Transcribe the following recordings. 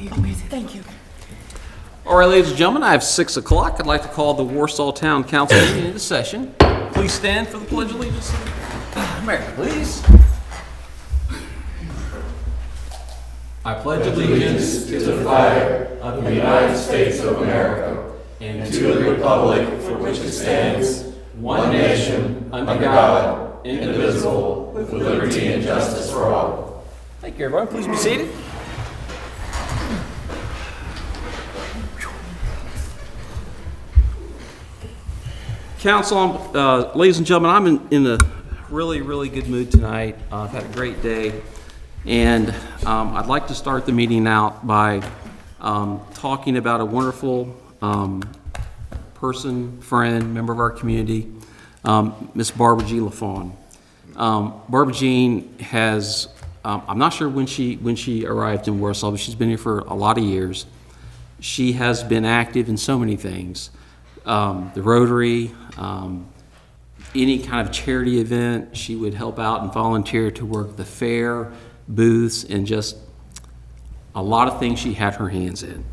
Thank you. All right, ladies and gentlemen, I have 6 o'clock. I'd like to call the Warsaw Town Council meeting into session. Please stand for the Pledge of Allegiance. America, please. I pledge allegiance to the flag of the United States of America and to the republic for which it stands, one nation, under God, indivisible, with liberty and justice for all. Thank you, everyone. Please be seated. Council, ladies and gentlemen, I'm in a really, really good mood tonight. I've had a great day, and I'd like to start the meeting out by talking about a wonderful person, friend, member of our community, Miss Barbara G. LaFawn. Barbara Jean has, I'm not sure when she arrived in Warsaw, but she's been here for a lot of years. She has been active in so many things. The Rotary, any kind of charity event, she would help out and volunteer to work the fair, booths, and just a lot of things she had her hands in.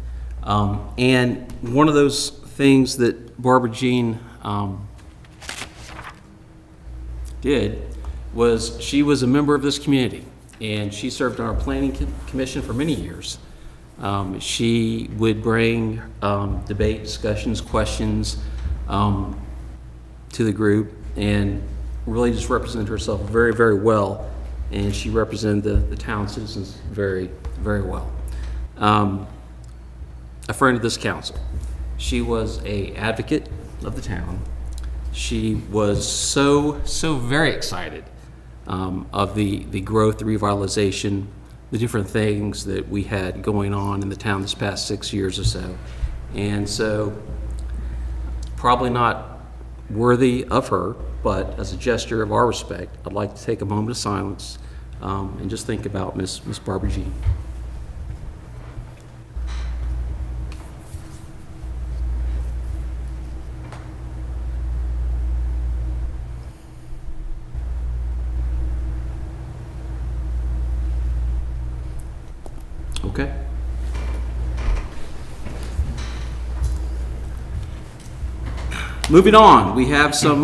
And one of those things that Barbara Jean did was she was a member of this community, and she served on our planning commission for many years. She would bring debate, discussions, questions to the group, and really just represented herself very, very well. And she represented the town citizens very, very well. A friend of this council. She was an advocate of the town. She was so very excited of the growth, the revitalization, the different things that we had going on in the town this past 6 years or so. And so, probably not worthy of her, but as a gesture of our respect, I'd like to take a moment of silence and just think about Miss Barbara Jean. Okay. Moving on, we have some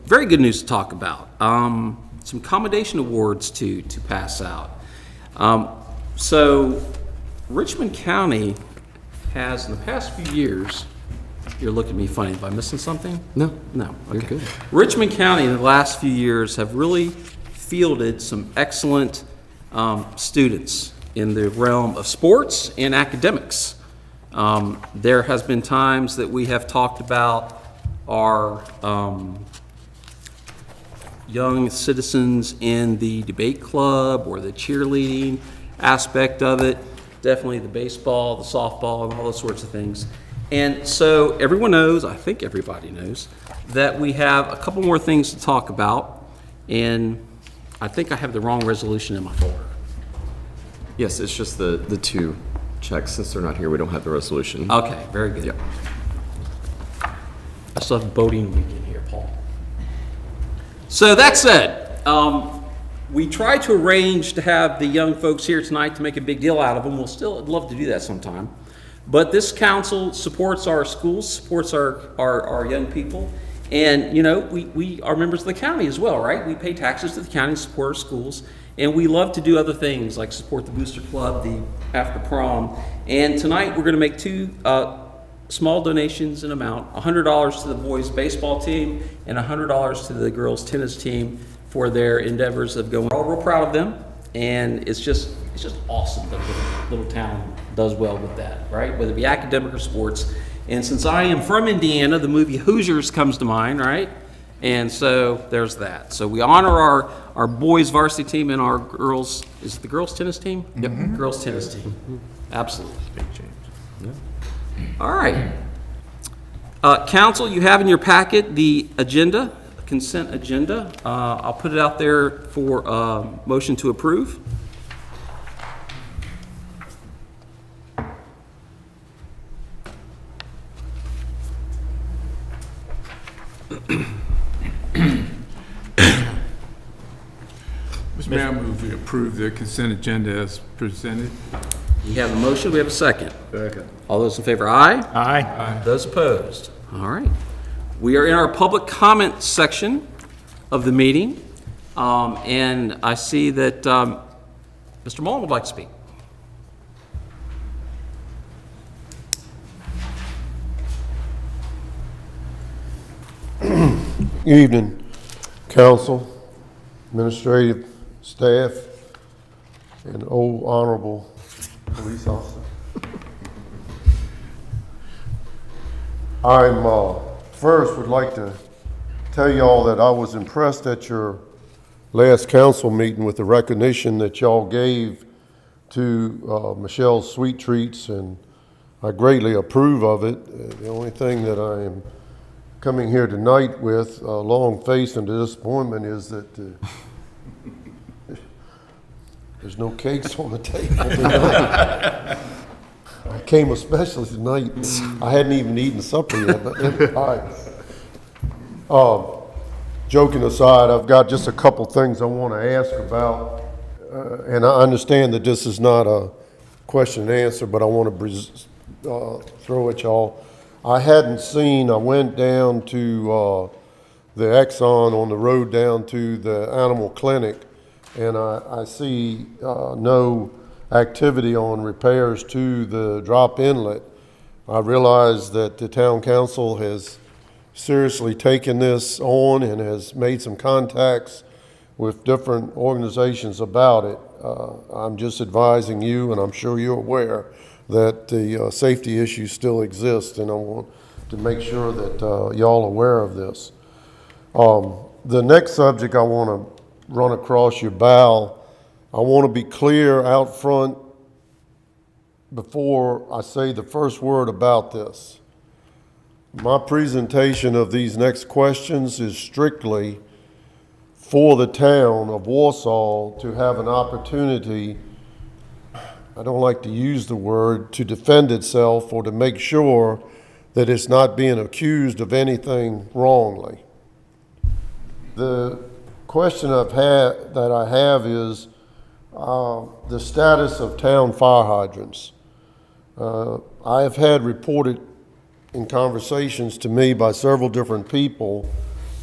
very good news to talk about. Some commendation awards to pass out. So Richmond County has, in the past few years, you're looking at me funny, am I missing something? No, okay. You're good. Richmond County in the last few years have really fielded some excellent students in the realm of sports and academics. There has been times that we have talked about our young citizens in the debate club or the cheerleading aspect of it, definitely the baseball, the softball, and all those sorts of things. And so everyone knows, I think everybody knows, that we have a couple more things to talk about, and I think I have the wrong resolution in my folder. Yes, it's just the two checks. Since they're not here, we don't have the resolution. Okay, very good. Yep. I still have voting weekend here, Paul. So that said, we tried to arrange to have the young folks here tonight to make a big deal out of them. We'll still love to do that sometime. But this council supports our schools, supports our young people. And, you know, we are members of the county as well, right? We pay taxes to the county, support our schools. And we love to do other things like support the Booster Club, the After Prom. And tonight we're going to make two small donations in amount, $100 to the boys baseball team and $100 to the girls tennis team for their endeavors of going. We're all real proud of them, and it's just awesome that the little town does well with that, right? Whether it be academic or sports. And since I am from Indiana, the movie Hoosiers comes to mind, right? And so there's that. So we honor our boys varsity team and our girls, is it the girls tennis team? Yep. Girls tennis team. Absolutely. Big change. Yeah. All right. Council, you have in your packet the agenda, consent agenda. I'll put it out there for motion to approve. Mr. Mayor, I move we approve the consent agenda as presented. We have a motion, we have a second. Second. All those in favor, aye? Aye. Those opposed? All right. We are in our public comment section of the meeting, and I see that Mr. Mullen would like to speak. Good evening, council, administrative staff, and old honorable police officer. I'm first would like to tell y'all that I was impressed at your last council meeting with the recognition that y'all gave to Michelle's Sweet Treats, and I greatly approve of it. The only thing that I am coming here tonight with a long face and disappointment is that there's no cakes on the table tonight. I came especially tonight. I hadn't even eaten supper yet, but all right. Joking aside, I've got just a couple things I want to ask about, and I understand that this is not a question and answer, but I want to throw at y'all. I went down to the Exxon on the road down to the animal clinic, and I see no activity on repairs to the drop inlet. I realize that the town council has seriously taken this on and has made some contacts with different organizations about it. I'm just advising you, and I'm sure you're aware, that the safety issues still exist, and I want to make sure that y'all are aware of this. The next subject I want to run across your bow, I want to be clear out front before I say the first word about this. My presentation of these next questions is strictly for the town of Warsaw to have an opportunity, I don't like to use the word, to defend itself or to make sure that it's not being accused of anything wrongly. The question that I have is the status of town fire hydrants. I have had reported in conversations to me by several different people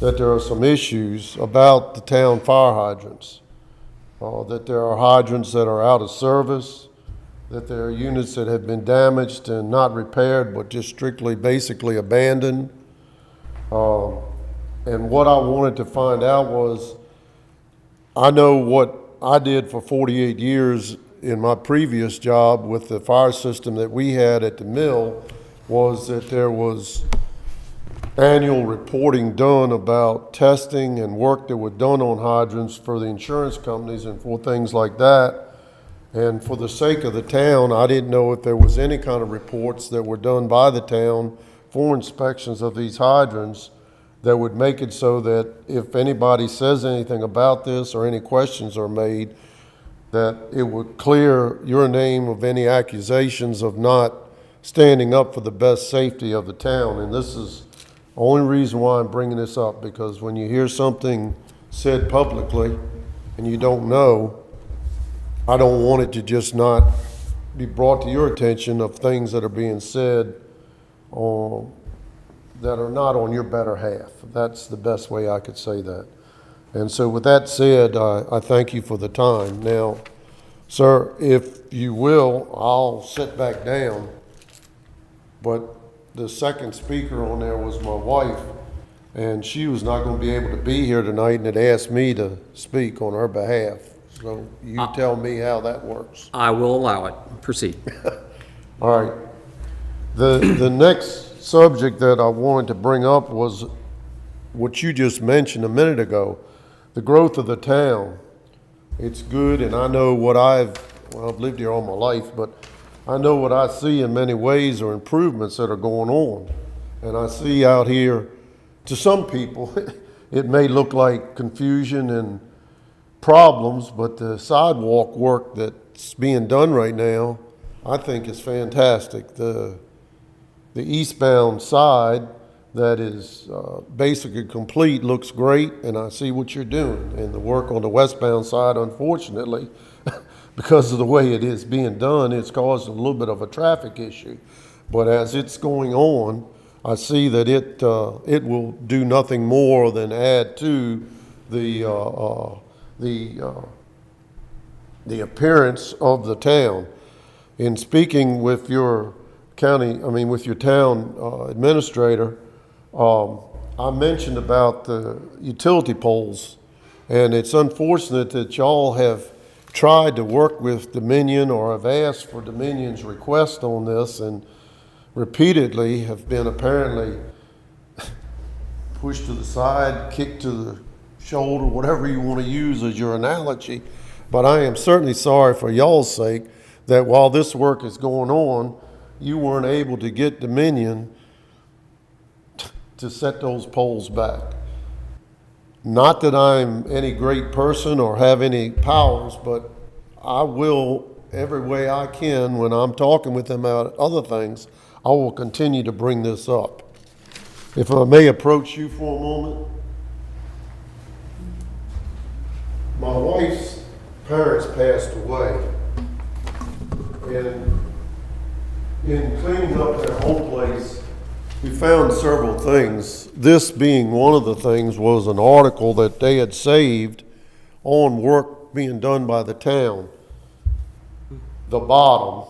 that there are some issues about the town fire hydrants, that there are hydrants that are out of service, that there are units that have been damaged and not repaired, but just strictly, basically abandoned. And what I wanted to find out was, I know what I did for 48 years in my previous job with the fire system that we had at the mill, was that there was annual reporting done about testing and work that was done on hydrants for the insurance companies and for things like that. And for the sake of the town, I didn't know if there was any kind of reports that were done by the town for inspections of these hydrants that would make it so that if anybody says anything about this or any questions are made, that it would clear your name of any accusations of not standing up for the best safety of the town. And this is the only reason why I'm bringing this up, because when you hear something said publicly and you don't know, I don't want it to just not be brought to your attention of things that are being said that are not on your better half. That's the best way I could say that. And so with that said, I thank you for the time. Now, sir, if you will, I'll sit back down. But the second speaker on there was my wife, and she was not going to be able to be here tonight and had asked me to speak on her behalf. So you tell me how that works. I will allow it. Proceed. All right. The next subject that I wanted to bring up was what you just mentioned a minute ago, the growth of the town. It's good, and I know what I've lived here all my life, but I know what I see in many ways are improvements that are going on. And I see out here, to some people, it may look like confusion and problems, but the sidewalk work that's being done right now, I think is fantastic. The eastbound side that is basically complete looks great, and I see what you're doing. And the work on the westbound side, unfortunately, because of the way it is being done, it's caused a little bit of a traffic issue. But as it's going on, I see that it will do nothing more than add to the appearance of the town. In speaking with your with your town administrator, I mentioned about the utility poles, and it's unfortunate that y'all have tried to work with Dominion or have asked for Dominion's request on this, and repeatedly have been apparently pushed to the side, kicked to the shoulder, whatever you want to use as your analogy. But I am certainly sorry for y'all's sake that while this work is going on, you weren't able to get Dominion to set those poles back. Not that I'm any great person or have any powers, but I will, every way I can, when I'm talking with them about other things, I will continue to bring this up. If I may approach you for a moment. My wife's parents passed away, and in cleaning up their home place, we found several things. This being one of the things was an article that they had saved on work being done by the town. The bottom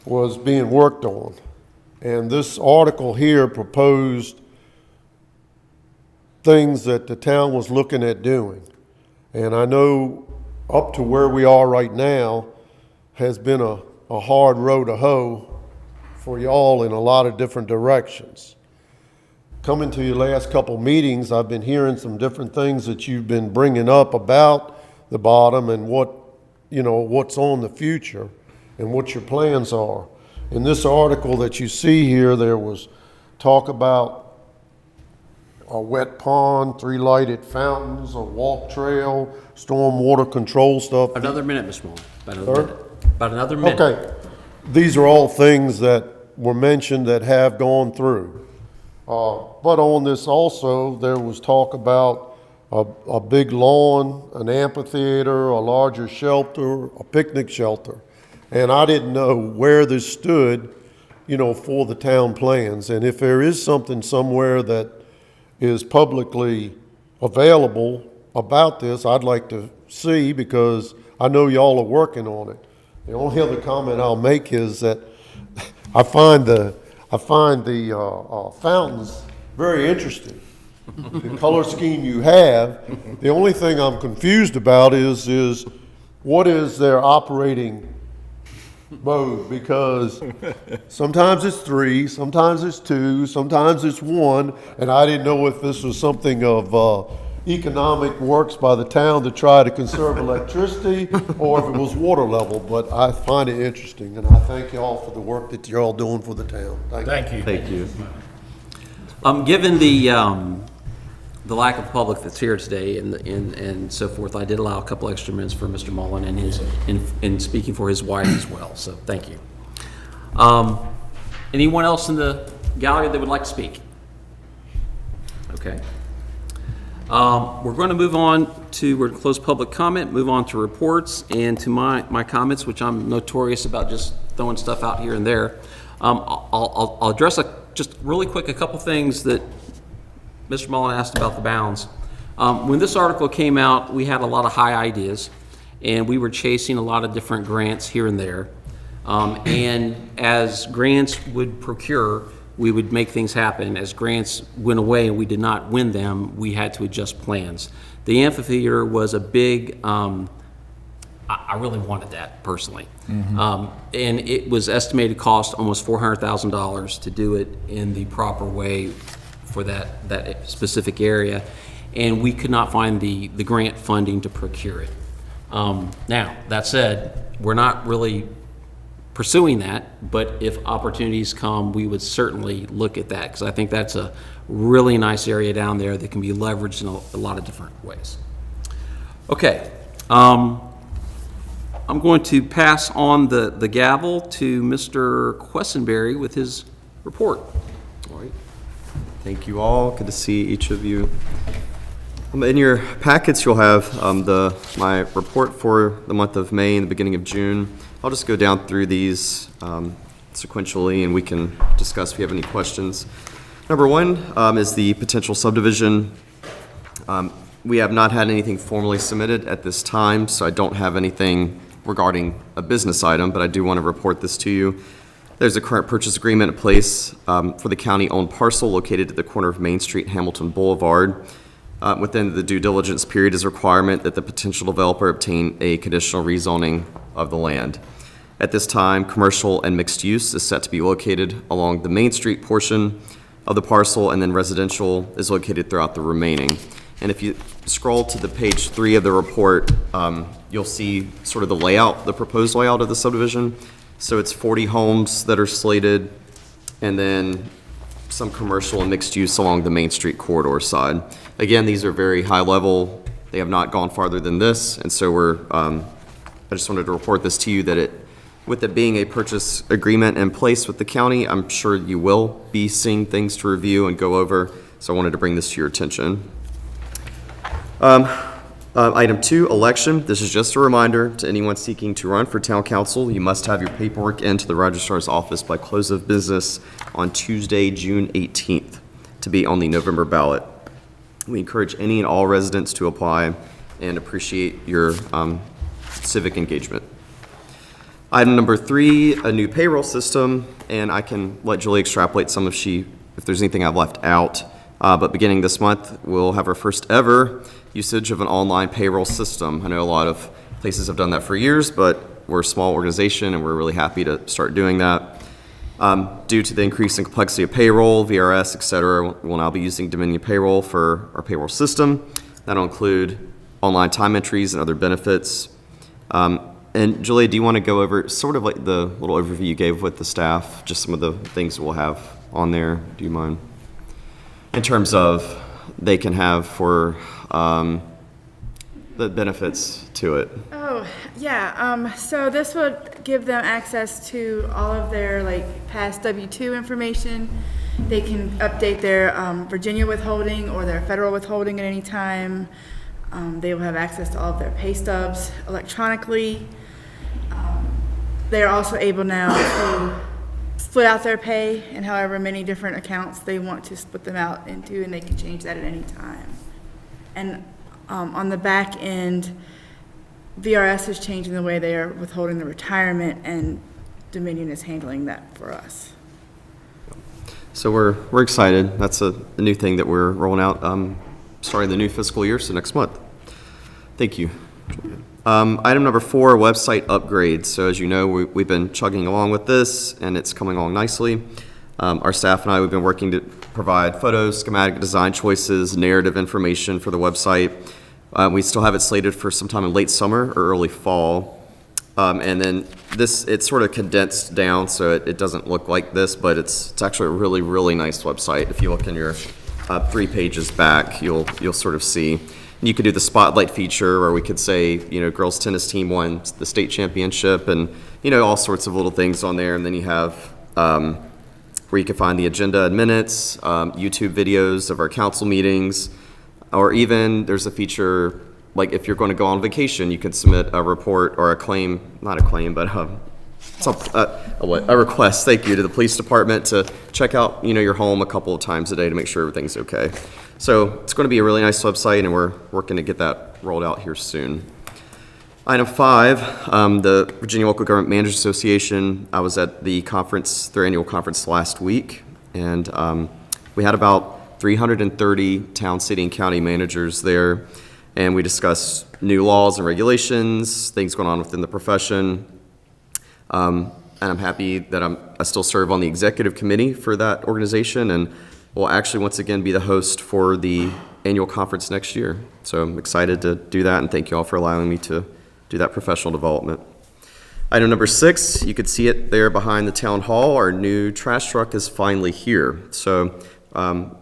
was being worked on. And this article here proposed things that the town was looking at doing. And I know up to where we are right now has been a hard row to hoe for y'all in a lot of different directions. Coming to your last couple meetings, I've been hearing some different things that you've been bringing up about the bottom and what's on the future and what your plans are. In this article that you see here, there was talk about a wet pond, 3 lighted fountains, a walk trail, storm water control stuff. Another minute, Mr. Mullin. Sir? About another minute. Okay, these are all things that were mentioned that have gone through. But on this also, there was talk about a big lawn, an amphitheater, a larger shelter, a picnic shelter. And I didn't know where this stood, for the town plans. And if there is something somewhere that is publicly available about this, I'd like to see, because I know y'all are working on it. The only other comment I'll make is that I find the fountains very interesting. The color scheme you have. The only thing I'm confused about is what is their operating mode? Because sometimes it's 3, sometimes it's 2, sometimes it's 1, and I didn't know if this was something of economic works by the town to try to conserve electricity, or if it was water level. But I find it interesting, and I thank y'all for the work that you're all doing for the town. Thank you. Thank you. Given the lack of public that's here today and so forth, I did allow a couple extra minutes for Mr. Mullin and in speaking for his wife as well. So thank you. Anyone else in the gallery that would like to speak? Okay. We're going to move on we're going to close public comment, move on to reports, and to my comments, which I'm notorious about just throwing stuff out here and there. I'll address just really quick a couple things that Mr. Mullin asked about the bounds. When this article came out, we had a lot of high ideas, and we were chasing a lot of different grants here and there. And as grants would procure, we would make things happen. As grants went away and we did not win them, we had to adjust plans. The amphitheater was a big, I really wanted that personally. And it was estimated cost almost $400,000 to do it in the proper way for that specific area. And we could not find the grant funding to procure it. Now, that said, we're not really pursuing that, but if opportunities come, we would certainly look at that, because I think that's a really nice area down there that can be leveraged in a lot of different ways. Okay, I'm going to pass on the gavel to Mr. Quessenberry with his report. All right. Thank you all. Good to see each of you. In your packets, you'll have my report for the month of May and the beginning of June. I'll just go down through these sequentially, and we can discuss if you have any questions. Number one is the potential subdivision. We have not had anything formally submitted at this time, so I don't have anything regarding a business item, but I do want to report this to you. There's a current purchase agreement in place for the county-owned parcel located at the corner of Main Street and Hamilton Boulevard. Within the due diligence period is a requirement that the potential developer obtain a conditional rezoning of the land. At this time, commercial and mixed use is set to be located along the Main Street portion of the parcel, and then residential is located throughout the remaining. And if you scroll to the page 3 of the report, you'll see sort of the layout, the proposed layout of the subdivision. So it's 40 homes that are slated, and then some commercial and mixed use along the Main Street corridor side. Again, these are very high level. They have not gone farther than this, and so I just wanted to report this to you that with it being a purchase agreement in place with the county, I'm sure you will be seeing things to review and go over, so I wanted to bring this to your attention. Item 2, election. This is just a reminder to anyone seeking to run for town council. You must have your paperwork into the registrar's office by close of business on Tuesday, June 18th, to be on the November ballot. We encourage any and all residents to apply and appreciate your civic engagement. Item number 3, a new payroll system, and I can let Julie extrapolate some if there's anything I've left out. But beginning this month, we'll have our first ever usage of an online payroll system. I know a lot of places have done that for years, but we're a small organization and we're really happy to start doing that. Due to the increasing complexity of payroll, VRS, et cetera, we'll now be using Dominion Payroll for our payroll system. That'll include online time entries and other benefits. And Julia, do you want to go over sort of like the little overview you gave with the staff, just some of the things we'll have on there? Do you mind? In terms of they can have for the benefits to it. Oh, yeah. So this would give them access to all of their past W-2 information. They can update their Virginia withholding or their federal withholding at any time. They will have access to all of their pay stubs electronically. They're also able now to split out their pay in however many different accounts they want to split them out into, and they can change that at any time. And on the back end, VRS is changing the way they are withholding the retirement, and Dominion is handling that for us. So we're excited. That's a new thing that we're rolling out starting the new fiscal year, so next month. Thank you. Item number 4, website upgrades. So as you know, we've been chugging along with this, and it's coming along nicely. Our staff and I, we've been working to provide photos, schematic design choices, narrative information for the website. We still have it slated for sometime in late summer or early fall. And then it's sort of condensed down, so it doesn't look like this, but it's actually a really, really nice website. If you look in your 3 pages back, you'll sort of see. You could do the spotlight feature, or we could say, girls tennis team won the state championship, and, all sorts of little things on there. And then you have where you can find the agenda and minutes, YouTube videos of our council meetings, or even there's a feature, like if you're going to go on vacation, you can submit a report or a claim, not a claim, but a request, thank you, to the police department to check out, your home a couple of times a day to make sure everything's okay. So it's going to be a really nice website, and we're working to get that rolled out here soon. Item 5, the Virginia Local Government Managers Association. I was at the conference, their annual conference last week, and we had about 330 town, city, and county managers there, and we discussed new laws and regulations, things going on within the profession. And I'm happy that I still serve on the executive committee for that organization, and will actually once again be the host for the annual conference next year. So I'm excited to do that, and thank you all for allowing me to do that professional development. Item number 6, you could see it there behind the town hall. Our new trash truck is finally here. So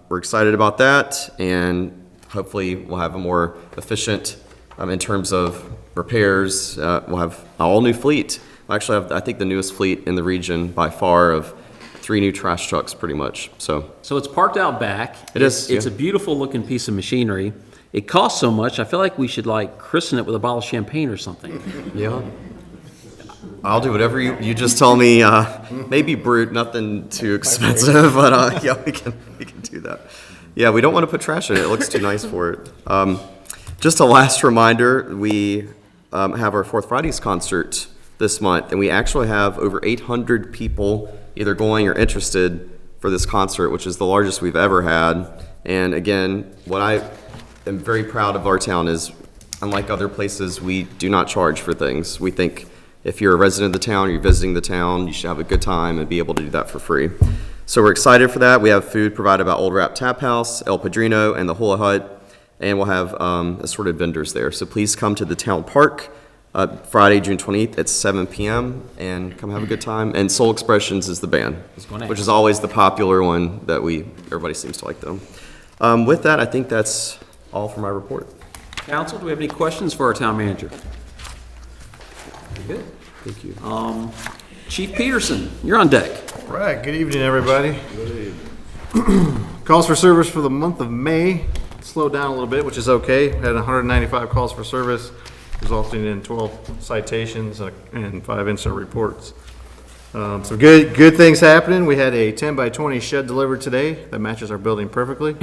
we're excited about that, and hopefully we'll have a more efficient, in terms of repairs, we'll have an all-new fleet. We'll actually have, I think, the newest fleet in the region by far of 3 new trash trucks pretty much. So it's parked out back. It is, It's yeah. a beautiful looking piece of machinery. it costs so much, I feel like we should like christen it with a bottle of champagne or something. Yeah. I'll do whatever you just tell me. Maybe brute, nothing too expensive, but yeah, we can do that. Yeah, we don't want to put trash in it. It looks too nice for it. Just a last reminder, we have our Fourth Fridays concert this month, and we actually have over 800 people either going or interested for this concert, which is the largest we've ever had. And again, what I am very proud of our town is, unlike other places, we do not charge for things. We think if you're a resident of the town or you're visiting the town, you should have a good time and be able to do that for free. So we're excited for that. We have food provided by Old Rap Tap House, El Padrino, and the Hula Hut, and we'll have assorted vendors there. So please come to the town park Friday, June 28th at 7 p.m. and come have a good time. And Soul Expressions is the band, which is always the popular one that everybody seems to like them. With that, I think that's all for my report. Council, do we have any questions for our town manager? Good. Thank you. Chief Peterson, you're on deck. Right, good evening, everybody. Calls for service for the month of May slowed down a little bit, which is okay. Had 195 calls for service, resulting in 12 citations and 5 incident reports. So good things happening. We had a 10 by 20 shed delivered today that matches our building perfectly.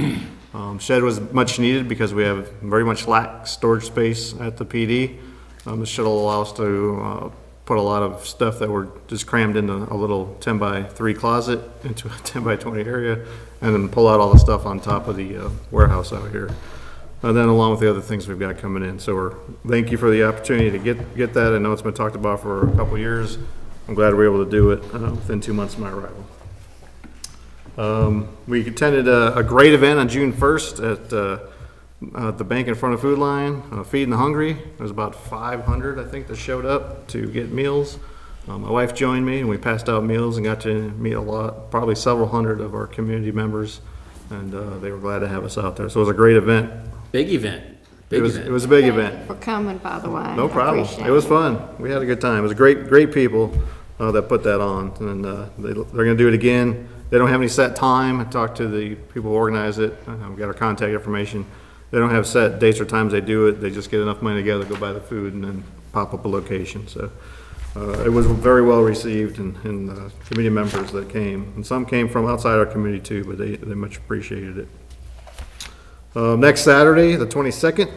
Shed was much needed because we have very much lack storage space at the PD. This shed will allow us to put a lot of stuff that were just crammed into a little 10 by 3 closet into a 10 by 20 area, and then pull out all the stuff on top of the warehouse out here. And then along with the other things we've got coming in. So thank you for the opportunity to get that. I know it's been talked about for a couple years. I'm glad we're able to do it within 2 months of my arrival. We attended a great event on June 1st at the bank in front of Food Line, Feeding the Hungry. There was about 500, I think, that showed up to get meals. My wife joined me, and we passed out meals and got to meet probably several hundred of our community members, and they were glad to have us out there. So it was a great event. Big event. It was a big event. For coming, by the way. No problem. Appreciate It was fun. We had a good time. It was great people that put that on, and they're going to do it again. They don't have any set time. I talked to the people who organize it. We got our contact information. They don't have set dates or times they do it. They just get enough money together, go buy the food, and then pop up a location. So it was very well received, and community members that came, and some came from outside our community too, but they much appreciated it. Next Saturday, the 22nd,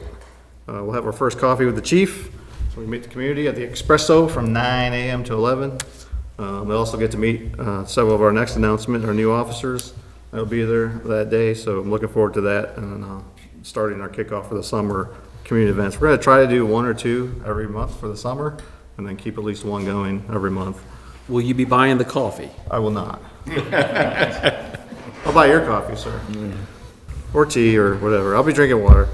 we'll have our first coffee with the chief. So we meet the community at the Espresso from 9 a.m. to 11. They'll also get to meet several of our next announcement, our new officers. They'll be there that day, so I'm looking forward to that, and starting our kickoff for the summer community events. We're going to try to do 1 or 2 every month for the summer, and then keep at least 1 going every month. Will you be buying the coffee? I will not. I'll buy your coffee, sir. Or tea, or whatever. I'll be drinking water.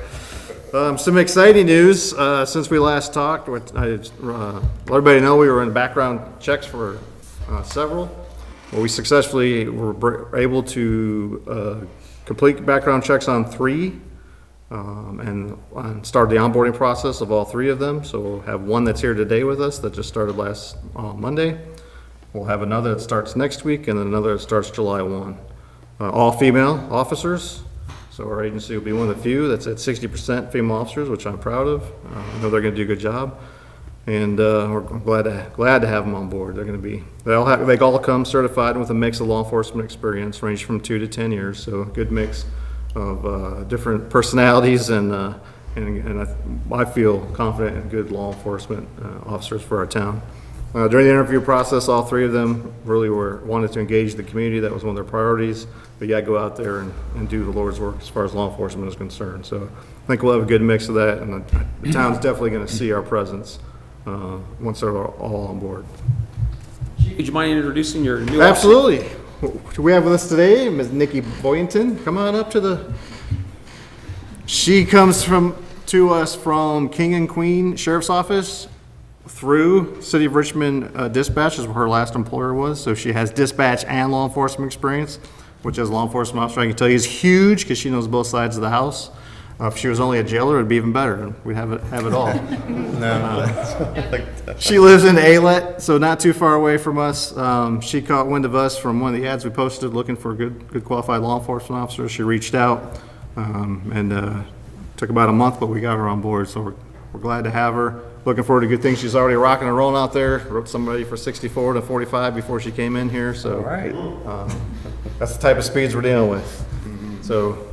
Some exciting news since we last talked. Let everybody know we were in background checks for several. Well, we successfully were able to complete background checks on 3 and start the onboarding process of all 3 of them. So we'll have one that's here today with us that just started last Monday. We'll have another that starts next week, and then another that starts July 1. All female officers. So our agency will be one of the few that's at 60% female officers, which I'm proud of. I know they're going to do a good job, and we're glad to have them on board. They're going to be they all come certified with a mix of law enforcement experience, ranged from 2 to 10 years. So a good mix of different personalities, and I feel confident in good law enforcement officers for our town. During the interview process, all 3 of them really wanted to engage the community. That was one of their priorities. But yeah, go out there and do the Lord's work as far as law enforcement is concerned. So I think we'll have a good mix of that, and the town's definitely going to see our presence once they're all on board. Would you mind introducing your new Absolutely. Who we have with us today, Ms. Nikki Boynton. Come on up to the. She comes to us from King and Queen Sheriff's Office through City of Richmond Dispatch, is where her last employer was. So she has dispatch and law enforcement experience, which as a law enforcement officer I can tell you is huge because she knows both sides of the house. If she was only a jailer, it'd be even better. We'd have it all. She lives in Alet, so not too far away from us. She caught wind of us from one of the ads we posted looking for good qualified law enforcement officers. She reached out and took about a month, but we got her on board, so we're glad to have her. Looking forward to good things. She's already rocking and rolling out there. Wrote somebody for 64 to 45 before she came in here, so. All right. That's the type of speeds we're dealing with. So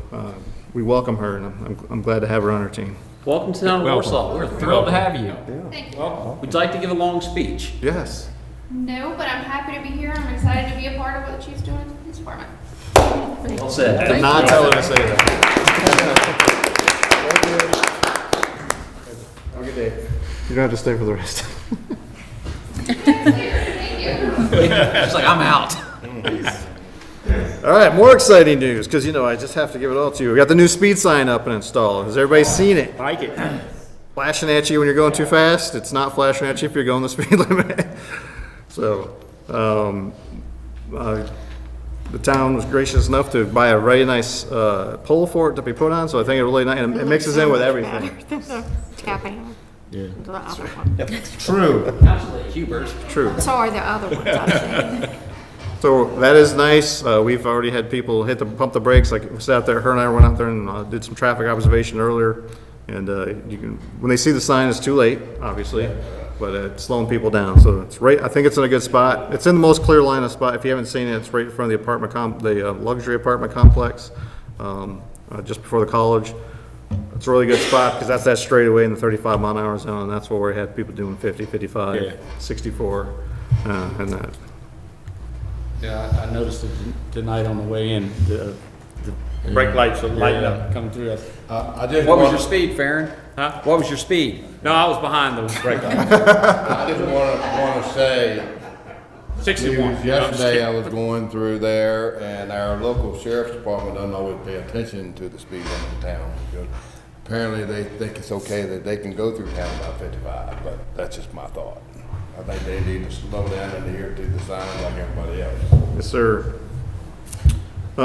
we welcome her, and I'm glad to have her on our team. Welcome to town of Warsaw. We're thrilled to have you. Thank you. Would you like to give a long speech? Yes. No, but I'm happy to be here. I'm excited to be a part of what the chief's doing in this department. Well said. Did not tell her to say that. Have a good day. You don't have to stay for the rest. Thank you. She's like, I'm out. All right, more exciting news, because I just have to give it all to you. We got the new speed sign up and installed. Has everybody seen it? Like it. Flashing at you when you're going too fast. It's not flashing at you if you're going the speed limit. So, the town was gracious enough to buy a very nice pole for it to be put on, so I think it really nice, and it mixes in with everything. Tapping. Yeah. The other one. True. Councilor Hubert. True. Sorry, the other ones I've seen. So that is nice. We've already had people pump the brakes, like we sat there, her and I went out there and did some traffic observation earlier. And when they see the sign, it's too late, obviously, but it's slowing people down. So it's right, I think it's in a good spot. It's in the most clear line of spot. If you haven't seen it, it's right in front of the luxury apartment complex, just before the college. It's a really good spot because that's that straightaway in the 35-mile-an-hour zone, and that's where we had people doing 50, 55, Yeah. 64, and that. Yeah, I noticed it tonight on the way in, the brake lights are lighting up, coming through us. What was your speed, Farron? Huh? What was your speed? No, I was behind the brake lights. I just want to say, 61. yesterday I was going through there, and our local sheriff's department doesn't always pay attention to the speed limit in town, because apparently they think it's okay that they can go through town about 55, but that's just my thought. I think they need to slow down and adhere to the sign like everybody else. Yes, sir.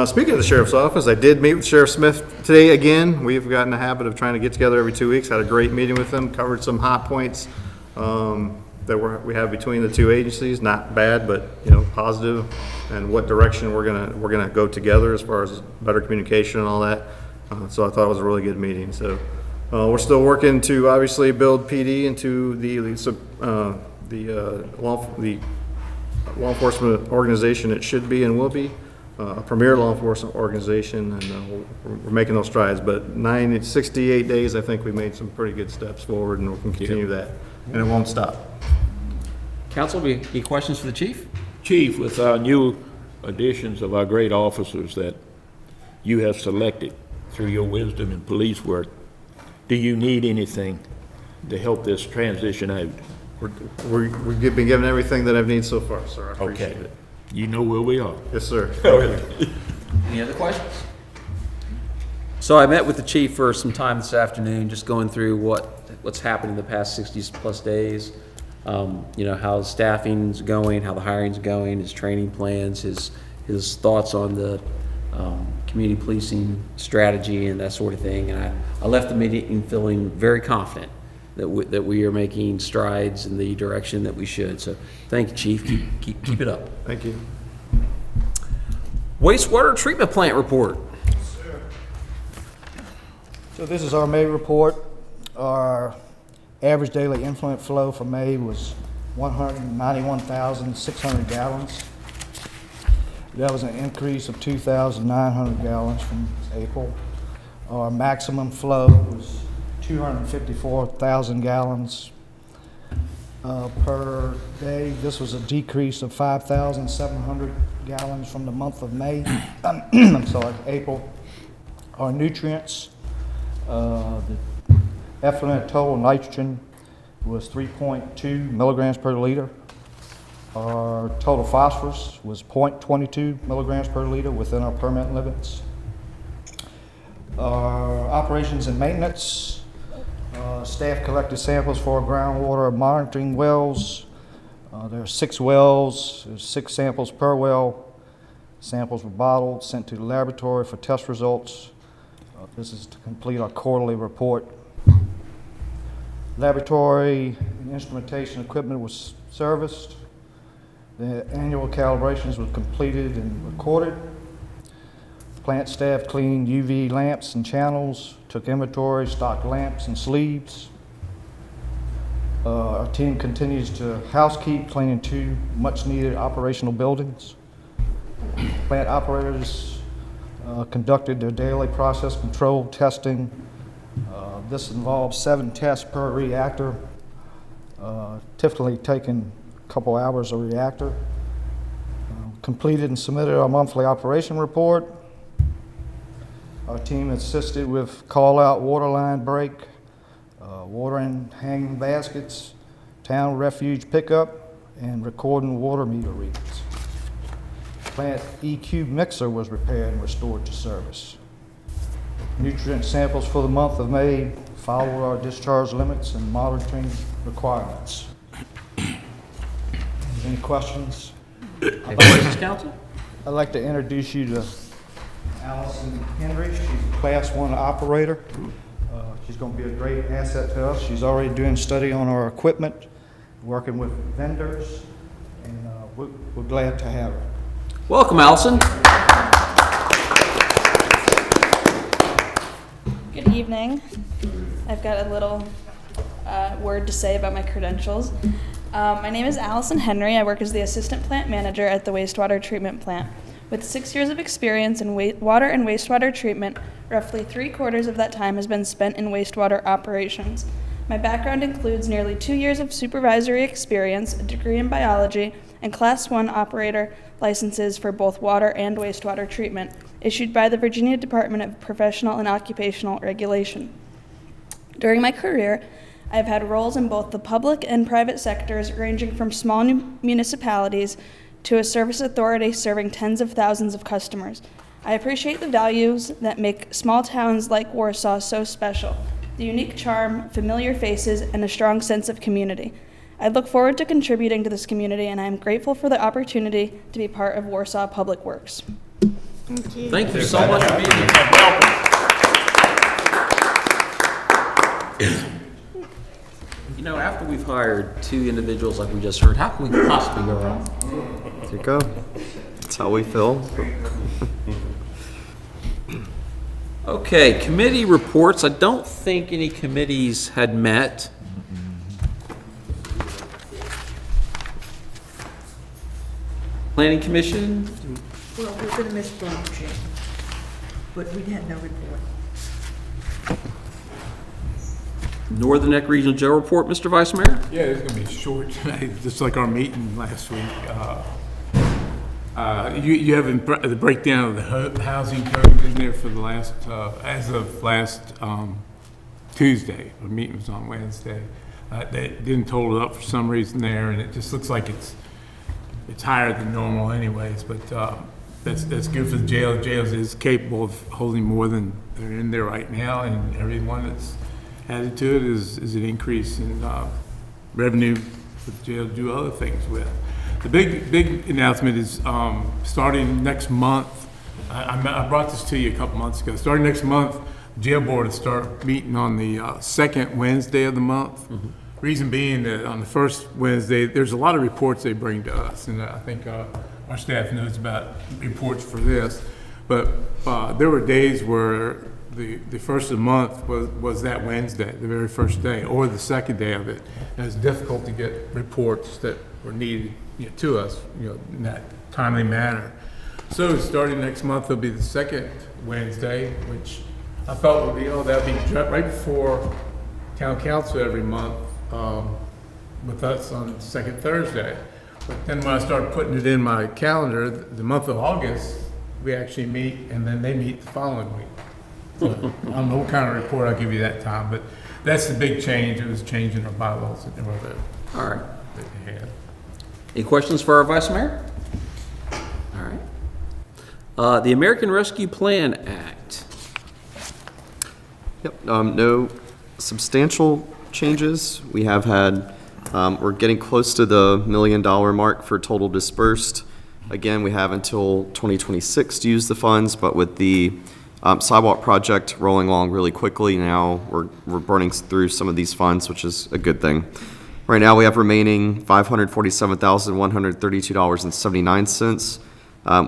Speaking of the sheriff's office, I did meet with Sheriff Smith today again. We've gotten the habit of trying to get together every 2 weeks. Had a great meeting with him, covered some hot points that we have between the two agencies. Not bad, but positive, and what direction we're gonna go together as far as better communication and all that. So I thought it was a really good meeting. So we're still working to obviously build PD into the law enforcement organization it should be and will be. A premier law enforcement organization, and we're making those strides. But 68 days, I think we made some pretty good steps forward, and we can continue that, and it won't stop. Council, any questions for the chief? Chief, with our new additions of our great officers that you have selected through your wisdom and police work, do you need anything to help this transition out? We've been given everything that I've needed so far, sir. I appreciate it. You know where we are. Yes, sir. Any other questions? So I met with the chief for some time this afternoon, just going through what's happened in the past 60-plus days. How the staffing's going, how the hiring's going, his training plans, his thoughts on the community policing strategy and that sort of thing. And I left the meeting feeling very confident that we are making strides in the direction that we should. So thank you, Chief. Keep it up. Thank you. Wastewater treatment plant report. So this is our May report. Our average daily influent flow for May was 191,600 gallons. That was an increase of 2,900 gallons from April. Our maximum flow was 254,000 gallons per day. This was a decrease of 5,700 gallons from the month of May. I'm sorry, April. Our nutrients, the effluent total nitrogen was 3.2 milligrams per liter. Our total phosphorus was 0.22 milligrams per liter within our permit limits. Our operations and maintenance, staff collected samples for our groundwater monitoring wells. There are 6 wells, there's 6 samples per well. Samples were bottled, sent to the laboratory for test results. This is to complete our quarterly report. Laboratory and instrumentation equipment was serviced. The annual calibrations were completed and recorded. Plant staff cleaned UV lamps and channels took inventory, stocked lamps and sleeves. Our team continues to housekeep, cleaning 2 much-needed operational buildings. Plant operators conducted their daily process control testing. This involves 7 tests per reactor, typically taking a couple hours a reactor. Completed and submitted our monthly operation report. Our team assisted with call-out water line break, watering hanging baskets, town refuge pickup, and recording water meter readings. Plant EQ mixer was repaired and restored to service. Nutrient samples for the month of May followed our discharge limits and monitoring requirements. Any questions? Any questions, council? I'd like to introduce you to Allison Henry. She's a Class 1 operator. She's going to be a great asset to us. She's already doing study on our equipment, working with vendors, and we're glad to have her. Welcome, Allison. Good evening. I've got a little word to say about my credentials. My name is Allison Henry. I work as the assistant plant manager at the wastewater treatment plant. With 6 years of experience in water and wastewater treatment, roughly 3/4 of that time has been spent in wastewater operations. My background includes nearly 2 years of supervisory experience, a degree in biology, and Class 1 operator licenses for both water and wastewater treatment, issued by the Virginia Department of Professional and Occupational Regulation. During my career, I have had roles in both the public and private sectors, ranging from small municipalities to a service authority serving tens of thousands of customers. I appreciate the values that make small towns like Warsaw so special: the unique charm, familiar faces, and a strong sense of community. I look forward to contributing to this community, and I am grateful for the opportunity to be part of Warsaw Public Works. Thank you so much for being here. You know, after we've hired 2 individuals like we just heard, how can we possibly go wrong? There you go. That's how we feel. Okay, committee reports. I don't think any committees had met. Planning Commission? Well, we're going to miss Blanche, but we had no report. Northern Neck Regional Jail Report, Mr. Vice Mayor? Yeah, it's going to be short tonight, just like our meeting last week. You have the breakdown of the housing code in there for the last, as of last Tuesday. Our meeting was on Wednesday. They didn't total it up for some reason there, and it just looks like it's higher than normal anyways, but that's good for the jail. The jail is capable of holding more than they're in there right now, and everyone that's added to it is an increase in revenue for the jail to do other things with. The big announcement is starting next month. I brought this to you a couple months ago. Starting next month, jail board will start meeting on the second Wednesday of the month. Mm-hmm. Reason being that on the first Wednesday, there's a lot of reports they bring to us, and I think our staff knows about reports for this. But there were days where the first of the month was that Wednesday, the very first day, or the second day of it. And it's difficult to get reports that were needed to us, in that timely manner. So starting next month, it'll be the second Wednesday, which I felt would be, that'd be right before town council every month with us on the second Thursday. But then when I started putting it in my calendar, the month of August, we actually meet, and then they meet the following week. So I don't know what kind of report I'll give you that time, but that's the big change. It was changing our bylaws and everything. All right. That they had. Any questions for our Vice Mayor? All right. The American Rescue Plan Act. Yep, no substantial changes. We have had, we're getting close to the $1 million mark for total dispersed. Again, we have until 2026 to use the funds, but with the sidewalk project rolling along really quickly now, we're burning through some of these funds, which is a good thing. Right now, we have remaining $547,132.79.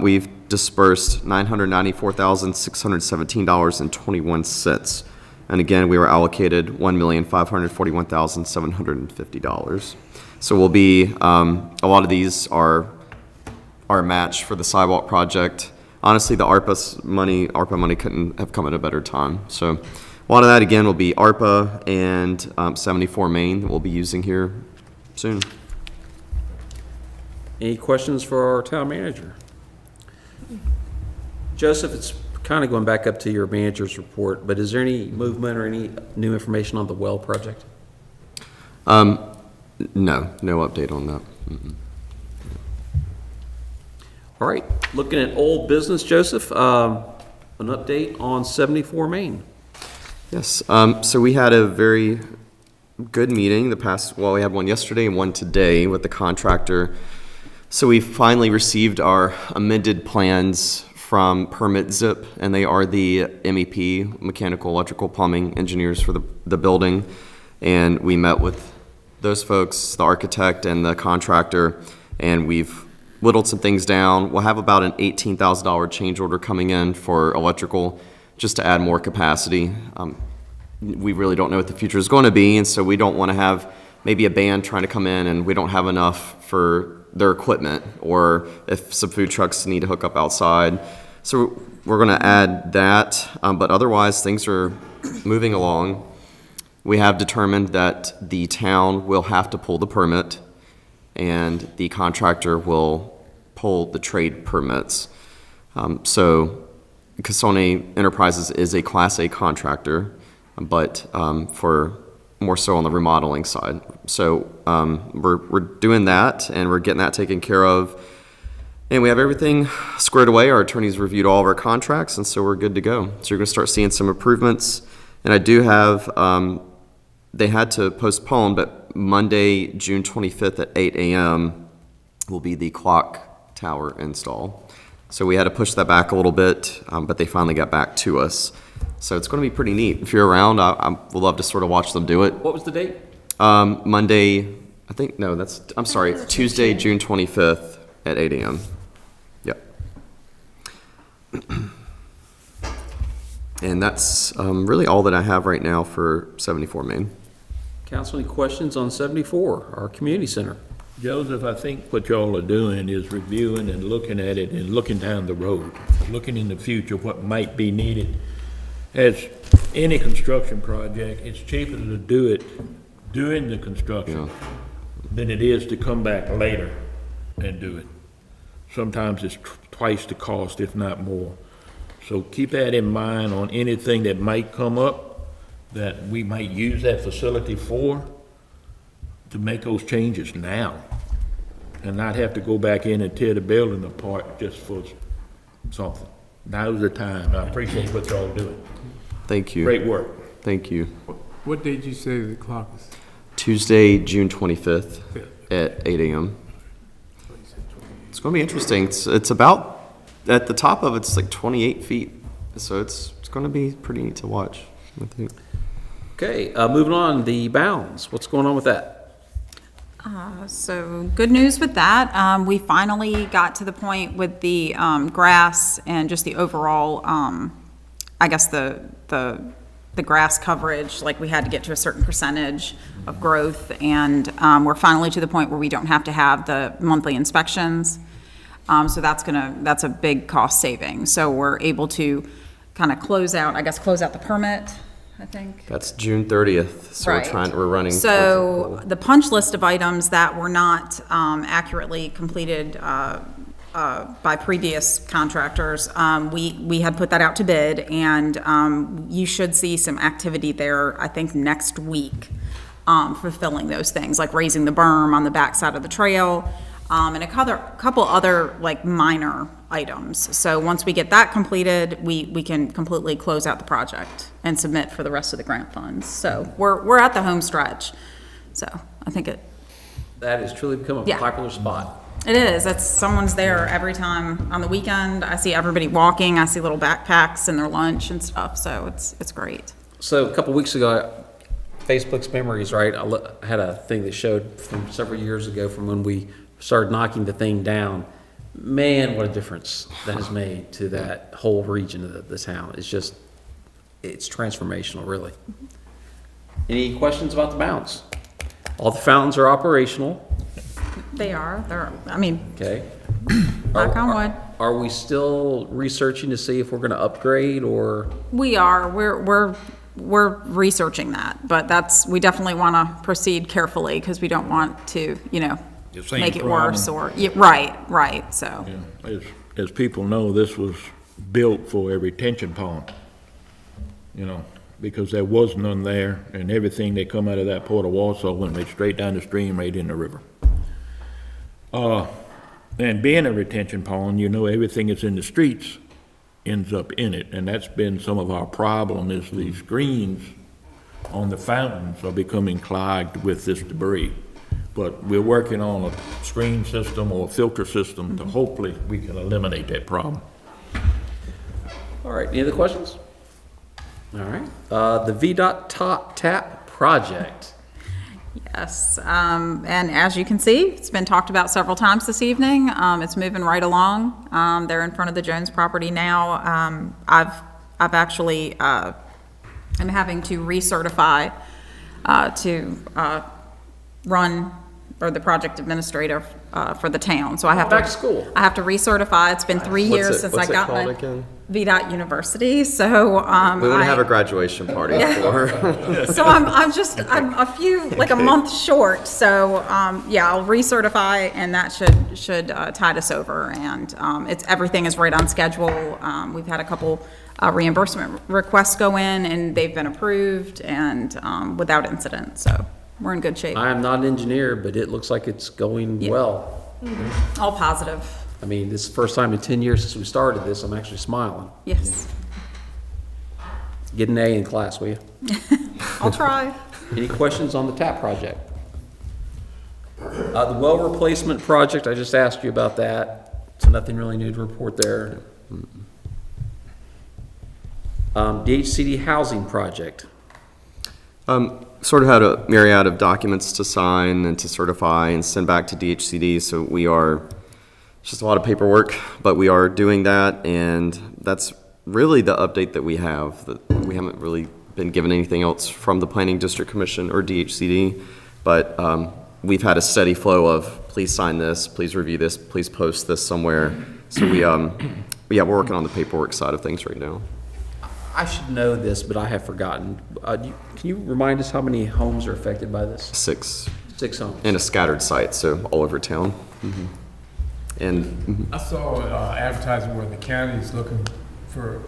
We've dispersed $994,617.21. And again, we were allocated $1,541,750. So we'll be, a lot of these are matched for the sidewalk project. Honestly, the ARPA money couldn't have come at a better time. So a lot of that, again, will be ARPA and 74 Main that we'll be using here soon. Any questions for our town manager? Joseph, it's kind of going back up to your manager's report, but is there any movement or any new information on the well project? No update on that. All right, looking at old business, Joseph, an update on 74 Main. Yes, so we had a very good meeting we had one yesterday and one today with the contractor. So we finally received our amended plans from Permit Zip, and they are the MEP, mechanical, electrical, plumbing engineers for the building. And we met with those folks, the architect and the contractor, and we've whittled some things down. We'll have about an $18,000 change order coming in for electrical, just to add more capacity. We really don't know what the future is going to be, and so we don't want to have maybe a band trying to come in and we don't have enough for their equipment, or if some food trucks need to hook up outside. So we're going to add that, but otherwise things are moving along. We have determined that the town will have to pull the permit and the contractor will pull the trade permits. So Cassone Enterprises is a Class A contractor, but for more so on the remodeling side. So we're doing that, and we're getting that taken care of. And we have everything squared away. Our attorneys reviewed all of our contracts, and so we're good to go. So you're going to start seeing some improvements. And I do have, they had to postpone, but Monday, June 25th at 8 a.m. will be the clock tower install. So we had to push that back a little bit, but they finally got back to us. So it's going to be pretty neat. If you're around, I would love to sort of watch them do it. What was the date? Monday, Tuesday, June 25th at 8 a.m. Yep. And that's really all that I have right now for 74 Main. Council, any questions on 74, our community center? Joseph, I think what y'all are doing is reviewing and looking at it and looking down the road, looking in the future, what might be needed. As any construction project, it's cheaper to do it during the construction than it is to come back later and do it. Sometimes it's twice the cost, if not more. So keep that in mind on anything that might come up that we might use that facility for, to make those changes now and not have to go back in and tear the building apart just for something. Now's the time. I appreciate what y'all doing. Thank you. Great work. Thank you. What date did you say the clock is? Tuesday, June 25th at 8 a.m. It's going to be interesting. It's about, at the top of it's like 28 feet. So it's going to be pretty neat to watch, I think. Okay, moving on, the bounds. What's going on with that? So good news with that. We finally got to the point with the grass and just the overall, I guess the grass coverage, like we had to get to a certain percentage of growth, and we're finally to the point where we don't have to have the monthly inspections. So that's a big cost saving. So we're able to kind of close out the permit, I think. That's June 30th, so Right. we're running. So the punch list of items that were not accurately completed by previous contractors, we had put that out to bid, and you should see some activity there, I think, next week, fulfilling those things, like raising the berm on the backside of the trail, and a couple other like minor items. So once we get that completed, we can completely close out the project and submit for the rest of the grant funds. So we're at the home stretch. So I think That has truly become a popular spot. it is. Someone's there every time on the weekend. I see everybody walking. I see little backpacks and their lunch and stuff. So it's great. So a couple weeks ago, Facebook's memories, right? I had a thing that showed from several years ago from when we started knocking the thing down. Man, what a difference that has made to that whole region of the town. It's just, it's transformational, really. Any questions about the mounds? All the fountains are operational, They are, I mean, okay? knock on wood. Are we still researching to see if we're gonna upgrade, or? We are, we're researching that, but we definitely want to proceed carefully because we don't want to, The same make it problem. worse or, yeah, right, so. Yeah, as people know, this was built for a retention pond, because there was none there, and everything that come out of that port of Warsaw went right straight down the stream, right in the river. And being a retention pond, everything that's in the streets ends up in it, and that's been some of our problem, is the screens on the fountains are becoming clogged with this debris. But we're working on a screen system or a filter system to hopefully we can eliminate that problem. All right, any other questions? All right, the VDOT tap project. Yes, and as you can see, it's been talked about several times this evening. It's moving right along. They're in front of the Jones property now. I've actually, I'm having to recertify to run, or the project administrator for the town. So I have Back to school. I have to recertify. It's been 3 years since I got my VDOT University, so, We want to have a graduation party for her. so I'm like a month short, so, yeah, I'll recertify, and that should tide us over, and, everything is right on schedule. We've had a couple, reimbursement requests go in, and they've been approved, and, without incident, so we're in good shape. I am not an engineer, but it looks like it's going well. All positive, I mean, this is the first time in 10 years since we started this, I'm actually smiling. yes. Get an A in class, will you? I'll try. Any questions on the tap project? The well replacement project, I just asked you about that, so nothing really new to report there. DHCD housing project. Sort of had a myriad of documents to sign and to certify and send back to DHCD, so it's just a lot of paperwork, but we are doing that, and that's really the update that we have. That we haven't really been given anything else from the Planning District Commission or DHCD, but we've had a steady flow of, please sign this, please review this, please post this somewhere. So we're working on the paperwork side of things right now. I should know this, but I have forgotten. Can you remind us how many homes are affected by this? 6. 6 homes. And a scattered site, so all over town. And I saw advertising where the county is looking for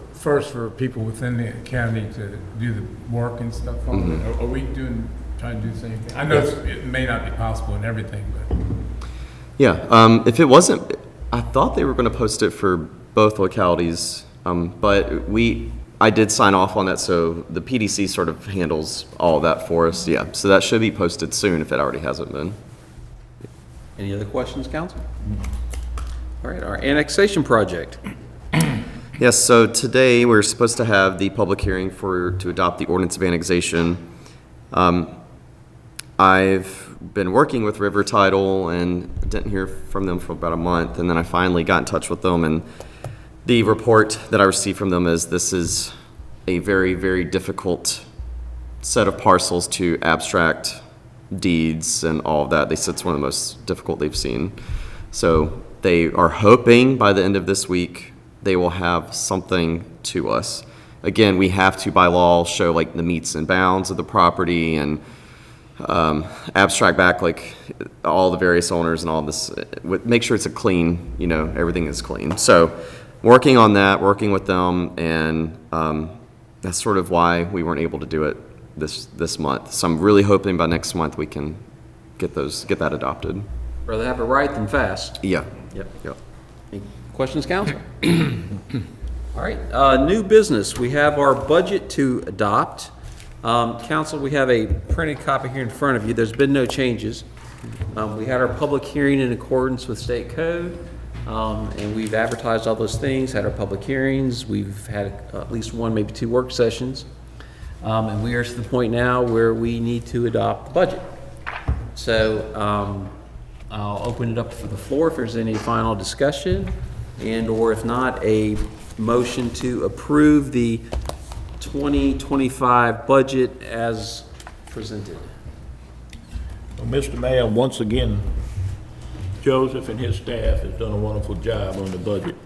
people within the county to do the work and stuff on it. Are we trying to do the same thing? I know it may not be possible in everything, but. yeah, if it wasn't, I thought they were going to post it for both localities, but I did sign off on that, so the PDC sort of handles all of that for us, yeah. So that should be posted soon if it already hasn't been. Any other questions, council? All right, our annexation project. Yes, so today we're supposed to have the public hearing to adopt the ordinance of annexation. I've been working with River Title and didn't hear from them for about a month, and then I finally got in touch with them, and the report that I received from them is this is a very, very difficult set of parcels to abstract deeds and all of that. They said it's one of the most difficult they've seen. So they are hoping by the end of this week they will have something to us. Again, we have to by law show like the meets and bounds of the property and abstract back like all the various owners and all this, make sure it's a clean, everything is clean. So working on that, working with them, and that's sort of why we weren't able to do it this month. So I'm really hoping by next month we can get that adopted. Rather have it right than fast. Yeah. Yep. Any questions, council? All right, new business. We have our budget to adopt. Council, we have a printed copy here in front of you. There's been no changes. We had our public hearing in accordance with state code. And we've advertised all those things, had our public hearings, we've had at least 1, maybe 2 work sessions. And we are to the point now where we need to adopt the budget. So I'll open it up for the floor if there's any final discussion, and or if not, a motion to approve the 2025 budget as presented. Well, Mr. Mayor, once again, Joseph and his staff has done a wonderful job on the budget.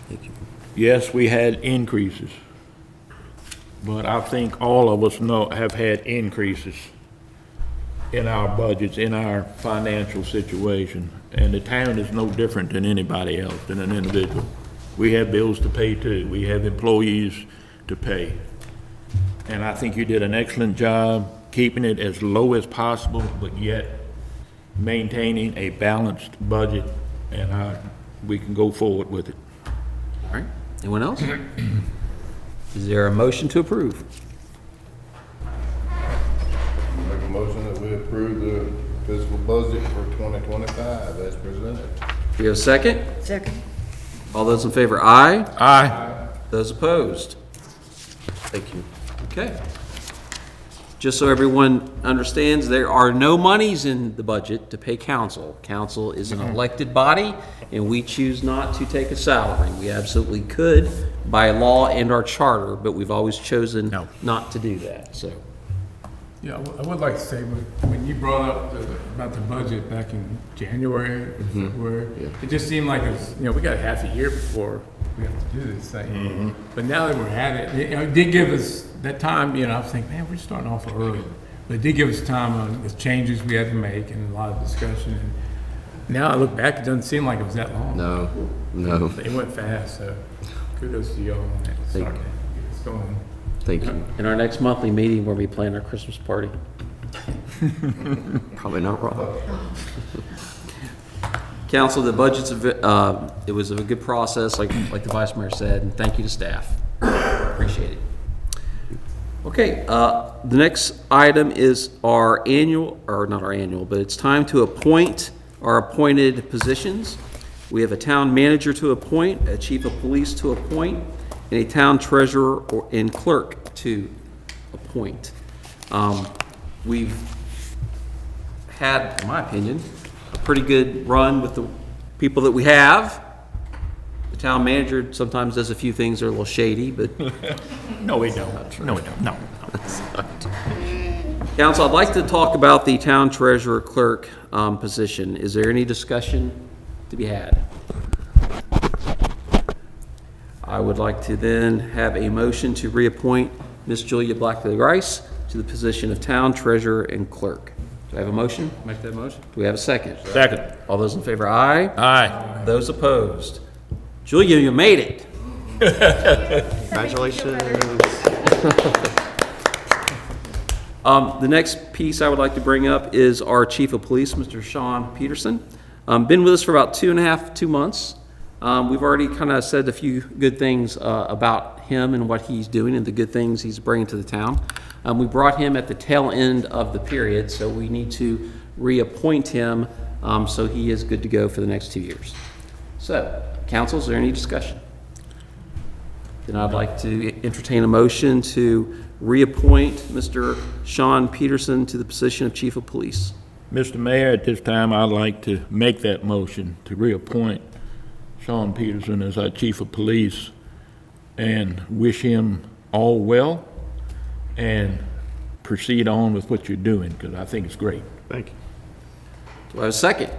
Thank you. Yes, we had increases, but I think all of us have had increases in our budgets, in our financial situation, and the town is no different than anybody else, than an individual. We have bills to pay too. We have employees to pay. And I think you did an excellent job keeping it as low as possible, but yet maintaining a balanced budget, and we can go forward with it. All right, anyone else? Is there a motion to approve? Make a motion that we approve the fiscal budget for 2025 as presented. Do you have a second? Second. All those in favor, aye. Aye. Those opposed? Thank you. Okay. Just so everyone understands, there are no monies in the budget to pay council. Council is an elected body, and we choose not to take a salary. We absolutely could by law and our charter, but we've always chosen not to do that, so. Yeah, I would like to say, when you brought up about the budget back in January or February, it just seemed like it was, we got half a year before we have to do this thing. But now that we're at it, it did give us that time, I was thinking, man, we're starting off early. But it did give us time on the changes we had to make and a lot of discussion. And now I look back, it doesn't seem like it was that long. No. It went fast, so kudos to y'all on that. Start to get us going. Thank you. In our next monthly meeting, we'll be planning our Christmas party. Probably not wrong. Council, the budget's, it was a good process, like the Vice Mayor said, and thank you to staff. Appreciate it. Okay, the next item is our annual, or not our annual, but it's time to appoint our appointed positions. We have a town manager to appoint, a chief of police to appoint, and a town treasurer and clerk to appoint. We've had, in my opinion, a pretty good run with the people that we have. The town manager sometimes does a few things that are a little shady, but No, we don't. No, we don't. No. Council, I'd like to talk about the town treasurer clerk position. Is there any discussion to be had? I would like to then have a motion to reappoint Miss Julia Blackley-Rice to the position of town treasurer and clerk. Do I have a motion? Make that motion. Do we have a second? Second. All those in favor, aye. Aye. Those opposed? Julia, you made it. Congratulations. The next piece I would like to bring up is our chief of police, Mr. Sean Peterson. Been with us for about 2 months. We've already kind of said a few good things about him and what he's doing and the good things he's bringing to the town. We brought him at the tail end of the period, so we need to reappoint him so he is good to go for the next 2 years. So, council, is there any discussion? Then I'd like to entertain a motion to reappoint Mr. Sean Peterson to the position of chief of police. Mr. Mayor, at this time, I'd like to make that motion to reappoint Sean Peterson as our chief of police and wish him all well and proceed on with what you're doing, because I think it's great. Thank you. Do I have a second?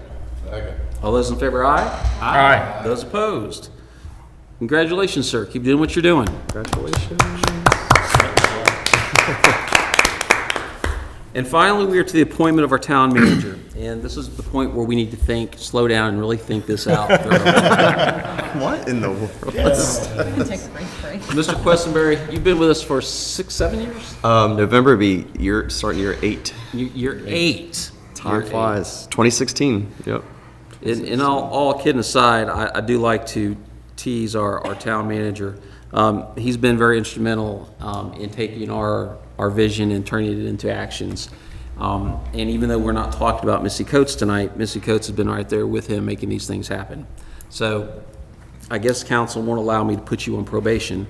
Second. All those in favor, aye? Aye. Those opposed? Congratulations, sir. Keep doing what you're doing. Congratulations. And finally, we are to the appointment of our town manager. And this is the point where we need to think, slow down, and really think this out. What in the world? Mr. Questenberry, you've been with us for 7 years? November be starting year 8. You're 8. Time Year flies. 2016. Yep. And all kidding aside, I do like to tease our town manager. He's been very instrumental in taking our vision and turning it into actions. And even though we're not talking about Missy Coates tonight, Missy Coates has been right there with him making these things happen. So I guess council won't allow me to put you on probation.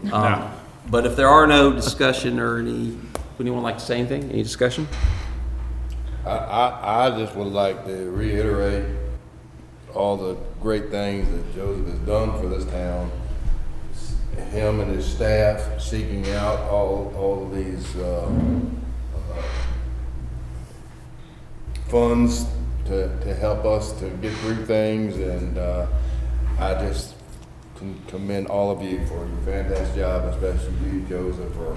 But if there are no discussion or would anyone like to say anything? Any discussion? I just would like to reiterate all the great things that Joseph has done for this town him and his staff seeking out all of these funds to help us to get through things, and I just commend all of you for your fantastic job, especially you, Joseph, for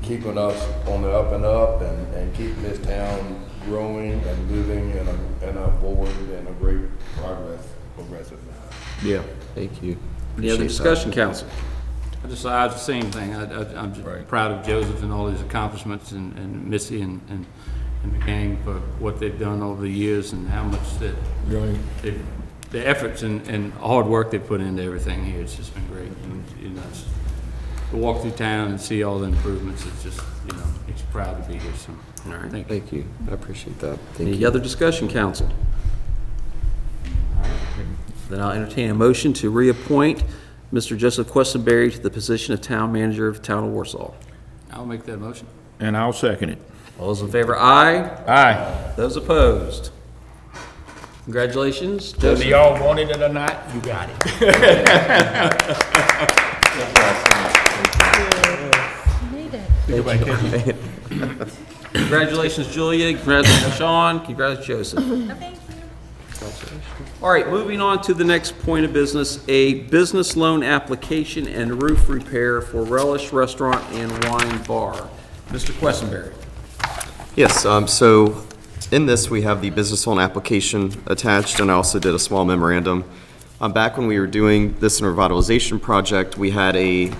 keeping us on the up and up and keeping this town growing and moving in a forward and a great progressive now. Yeah. Thank you. Any other Appreciate discussion, that. council? I was the same thing. I'm just proud of Joseph and all his accomplishments, and Missy and the gang for what they've done over the years, and how much that the efforts and hard work they put into everything here. It's just been great. And, to walk through town and see all the improvements, it's just, makes you proud to be here. So, All right. Thank you. I appreciate that. Thank Any you. other discussion, council? Then I'll entertain a motion to reappoint Mr. Joseph Questenberry to the position of Town Manager of the Town of Warsaw. I'll make that motion. And I'll second it. All those in favor, aye. Aye. Those opposed? Congratulations, Whether Joseph. y'all wanted it or not, you got it. Congratulations, Julia. Congratulations, Sean. Congratulations, Joseph. All right, moving on to the next point of business, a business loan application and roof repair for Relish Restaurant and Wine Bar. Mr. Questenberry. Yes, so in this, we have the business loan application attached, and I also did a small memorandum. Back when we were doing this revitalization project, we had a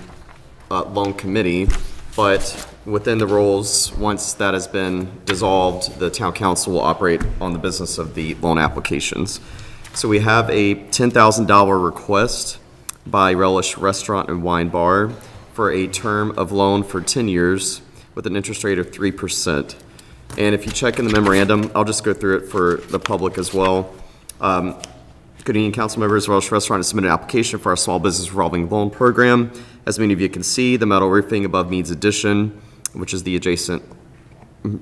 loan committee, but within the roles, once that has been dissolved, the town council will operate on the business of the loan applications. So we have a $10,000 request by Relish Restaurant and Wine Bar for a term of loan for 10 years with an interest rate of 3%. And if you check in the memorandum, I'll just go through it for the public as well. Good evening, council members. Relish Restaurant has submitted an application for our small business revolving loan program. As many of you can see, the metal roofing above Meads Addition, which is the adjacent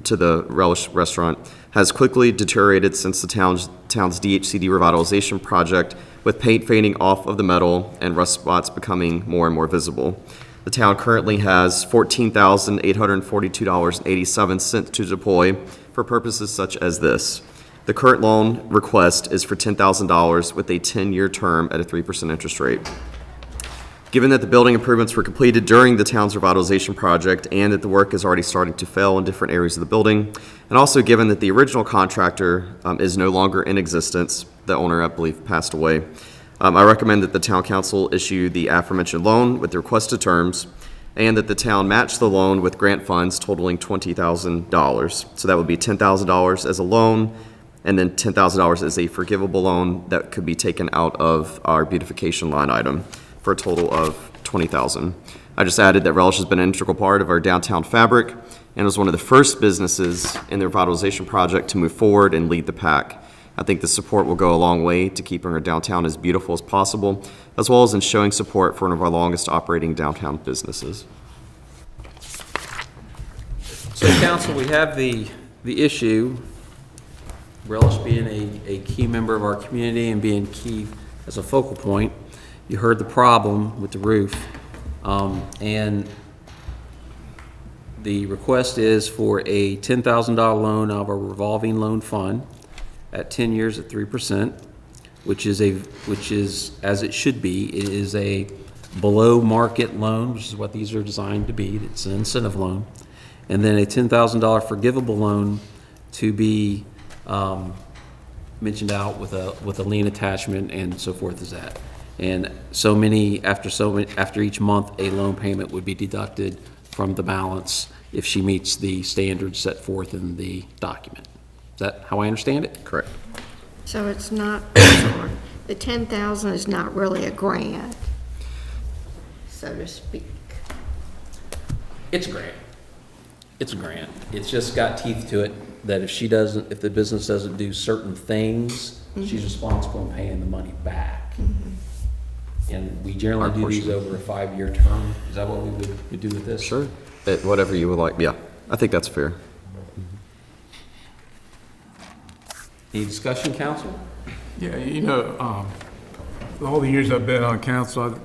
to the Relish Restaurant, has quickly deteriorated since the town's DHCD revitalization project, with paint fading off of the metal and rust spots becoming more and more visible. The town currently has $14,842.87 to deploy for purposes such as this. The current loan request is for $10,000 with a 10-year term at a 3% interest rate. Given that the building improvements were completed during the town's revitalization project and that the work is already starting to fail in different areas of the building, and also given that the original contractor is no longer in existence, the owner, I believe, passed away, I recommend that the town council issue the aforementioned loan with the requested terms, and that the town match the loan with grant funds totaling $20,000. So that would be $10,000 as a loan, and then $10,000 as a forgivable loan that could be taken out of our beautification line item, for a total of $20,000. I just added that Relish has been an integral part of our downtown fabric and was one of the first businesses in the revitalization project to move forward and lead the pack. I think the support will go a long way to keeping our downtown as beautiful as possible, as well as in showing support for one of our longest operating downtown businesses. So, council, we have the issue, Relish being a key member of our community and being key as a focal point. You heard the problem with the roof, and the request is for a $10,000 loan out of a revolving loan fund at 10 years at 3%, which is as it should be. It is a below market loan, which is what these are designed to be. It's an incentive loan, and then a $10,000 forgivable loan to be mentioned out with a lien attachment and so forth as that. And after each month, a loan payment would be deducted from the balance if she meets the standards set forth in the document. Is that how I understand it? Correct. So it's not, the 10,000 is not really a grant, so to speak. It's a grant. It's a grant. It's just got teeth to it that if the business doesn't do certain things, she's responsible in paying the money back. And we generally do these over a 5-year term. Is that what we would do with this? Sure. Whatever you would like. Yeah, I think that's fair. Any discussion, council? Yeah, all the years I've been on council,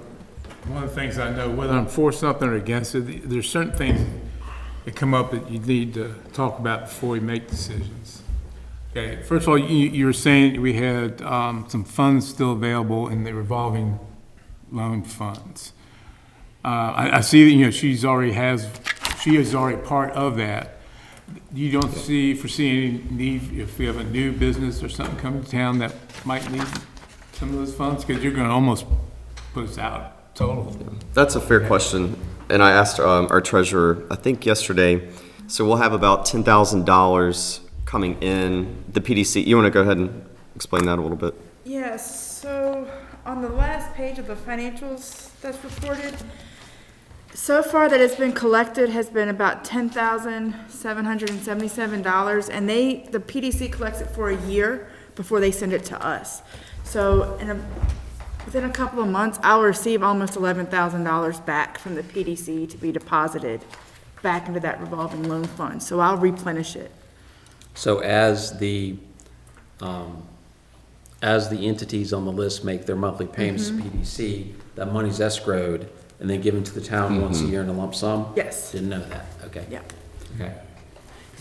one of the things I know, whether I'm for something or against it, there's certain things that come up that you need to talk about before you make decisions. Okay, first of all, you were saying we had some funds still available in the revolving loan funds. I see that, you know, she is already part of that. You don't foresee any need if we have a new business or something coming to town that might need some of those funds? Because you're going to almost put us out total. That's a fair question, and I asked our treasurer, I think yesterday, so we'll have about $10,000 coming in. The PDC, you want to go ahead and explain that a little bit? Yes, so on the last page of the financials that's reported, so far that has been collected has been about $10,777, and the PDC collects it for a year before they send it to us. So within a couple of months, I'll receive almost $11,000 back from the PDC to be deposited back into that revolving loan fund. So I'll replenish it. So as the entities on the list make their monthly payments to PDC, that money's escrowed and then given to the town once a year in a lump sum? Yes. Didn't know that, okay. Yeah. Okay.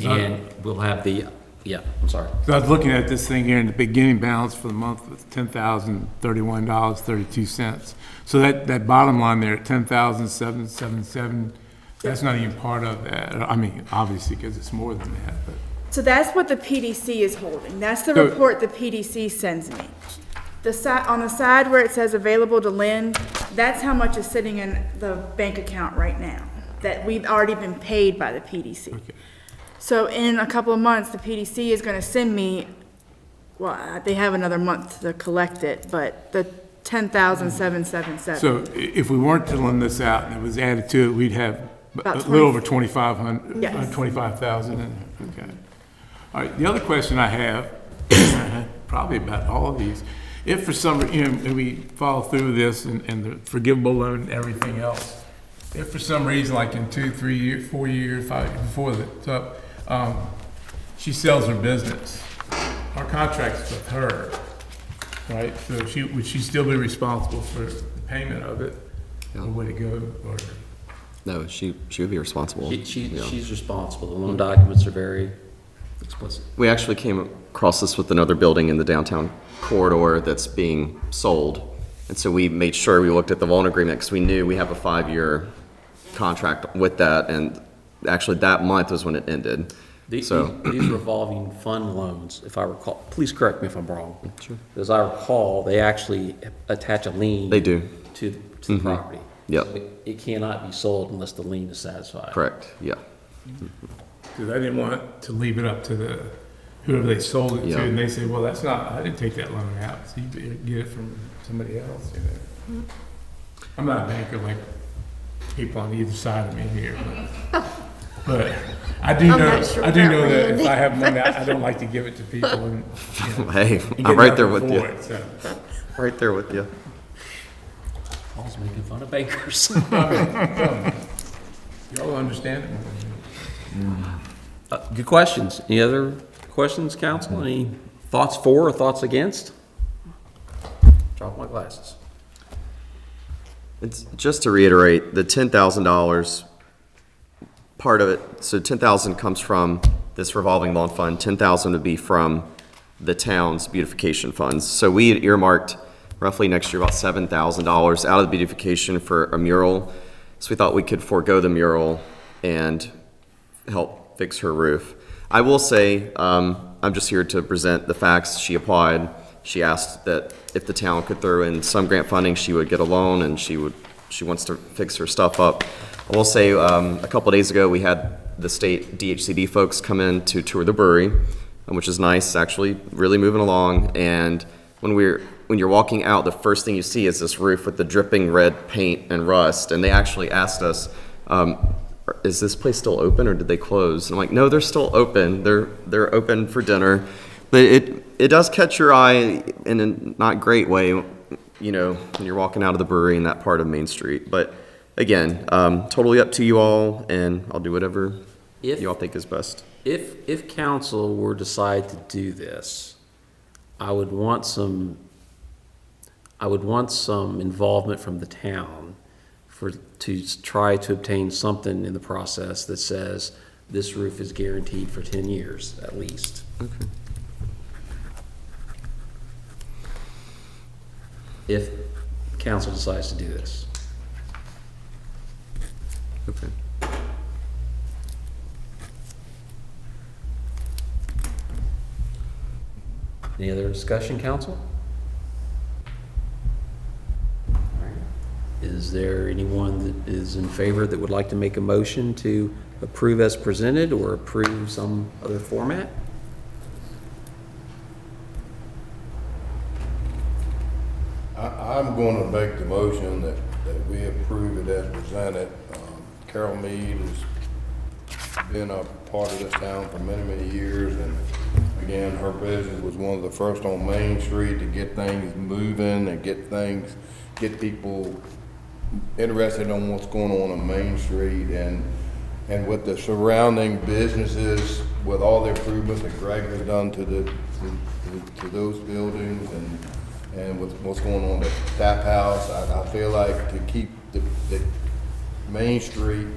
And we'll have I'm sorry. So I was looking at this thing here, and the beginning balance for the month was $10,031.32. So that bottom line there, $10,777, that's not even part of that. I mean, obviously, because it's more than that, but. So that's what the PDC is holding. That's the report the PDC sends me. On the side where it says available to lend, that's how much is sitting in the bank account right now, that we've already been paid by the PDC. Okay. So in a couple of months, the PDC is gonna send me, well, they have another month to collect it, but the $10,777. So if we weren't to lend this out and it was added to it, we'd have About a little over 2,500, Yes. 25,000 in there. Okay. All right, the other question I have, probably about all of these, if for some, and we follow through this and the forgivable loan and everything else, if for some reason, like in 2, 3 years, 4 years, 5 years before it's up, she sells her business, our contract's with her, right? So would she still be responsible for the payment of it? Or would it go, or? No, she would be responsible. She's responsible. The loan documents are very explicit. We actually came across this with another building in the downtown corridor that's being sold. And so we made sure we looked at the loan agreement because we knew we have a 5-year contract with that. And actually that month was when it ended. These revolving fund loans, if I recall, please correct me if I'm wrong. Sure. As I recall, they actually attach a lien. They do. To the property. Yep. So it cannot be sold unless the lien is satisfied. Correct, yeah. Because I didn't want to leave it up to whoever they sold it to, and they say, well, that's not, I didn't take that loan out, so you get it from somebody else, you know. I'm not a banker like people on either side of me here, but I do know that if I have money, I don't like to give it to people and, you know, Hey, and I'm get right there nothing with for you. it, so. Right there with you. Paul's making fun of bankers. Y'all understand it? Good questions. Any other questions, council? Any thoughts for or thoughts against? Drop my glasses. It's just to reiterate, the $10,000, part of it, so $10,000 comes from this revolving loan fund, $10,000 would be from the town's beautification funds. So we had earmarked roughly next year about $7,000 out of the beautification for a mural. So we thought we could forego the mural and help fix her roof. I will say, I'm just here to present the facts. She applied. She asked that if the town could throw in some grant funding, she would get a loan, and she wants to fix her stuff up. I will say, a couple of days ago, we had the state DHCD folks come in to tour the brewery, which is nice, actually really moving along. And when you're walking out, the first thing you see is this roof with the dripping red paint and rust. And they actually asked us, is this place still open or did they close? And I'm like, no, they're still open. They're open for dinner. But it does catch your eye in a not great way, you know, when you're walking out of the brewery in that part of Main Street. But again, totally up to you all, and I'll do whatever you all think is best. If council were to decide to do this, I would want some involvement from the town to try to obtain something in the process that says this roof is guaranteed for 10 years at least. Okay. If council decides to do this. Okay. Any other discussion, council? Is there anyone that is in favor that would like to make a motion to approve as presented or approve some other format? I'm going to make the motion that we approve it as presented. Carol Mead has been a part of this town for many, many years, and again, her business was one of the first on Main Street to get things moving and get people interested in what's going on Main Street, and with the surrounding businesses, with all the improvements that Greg has done to those buildings, and with what's going on at Staff House, I feel like to keep the Main Street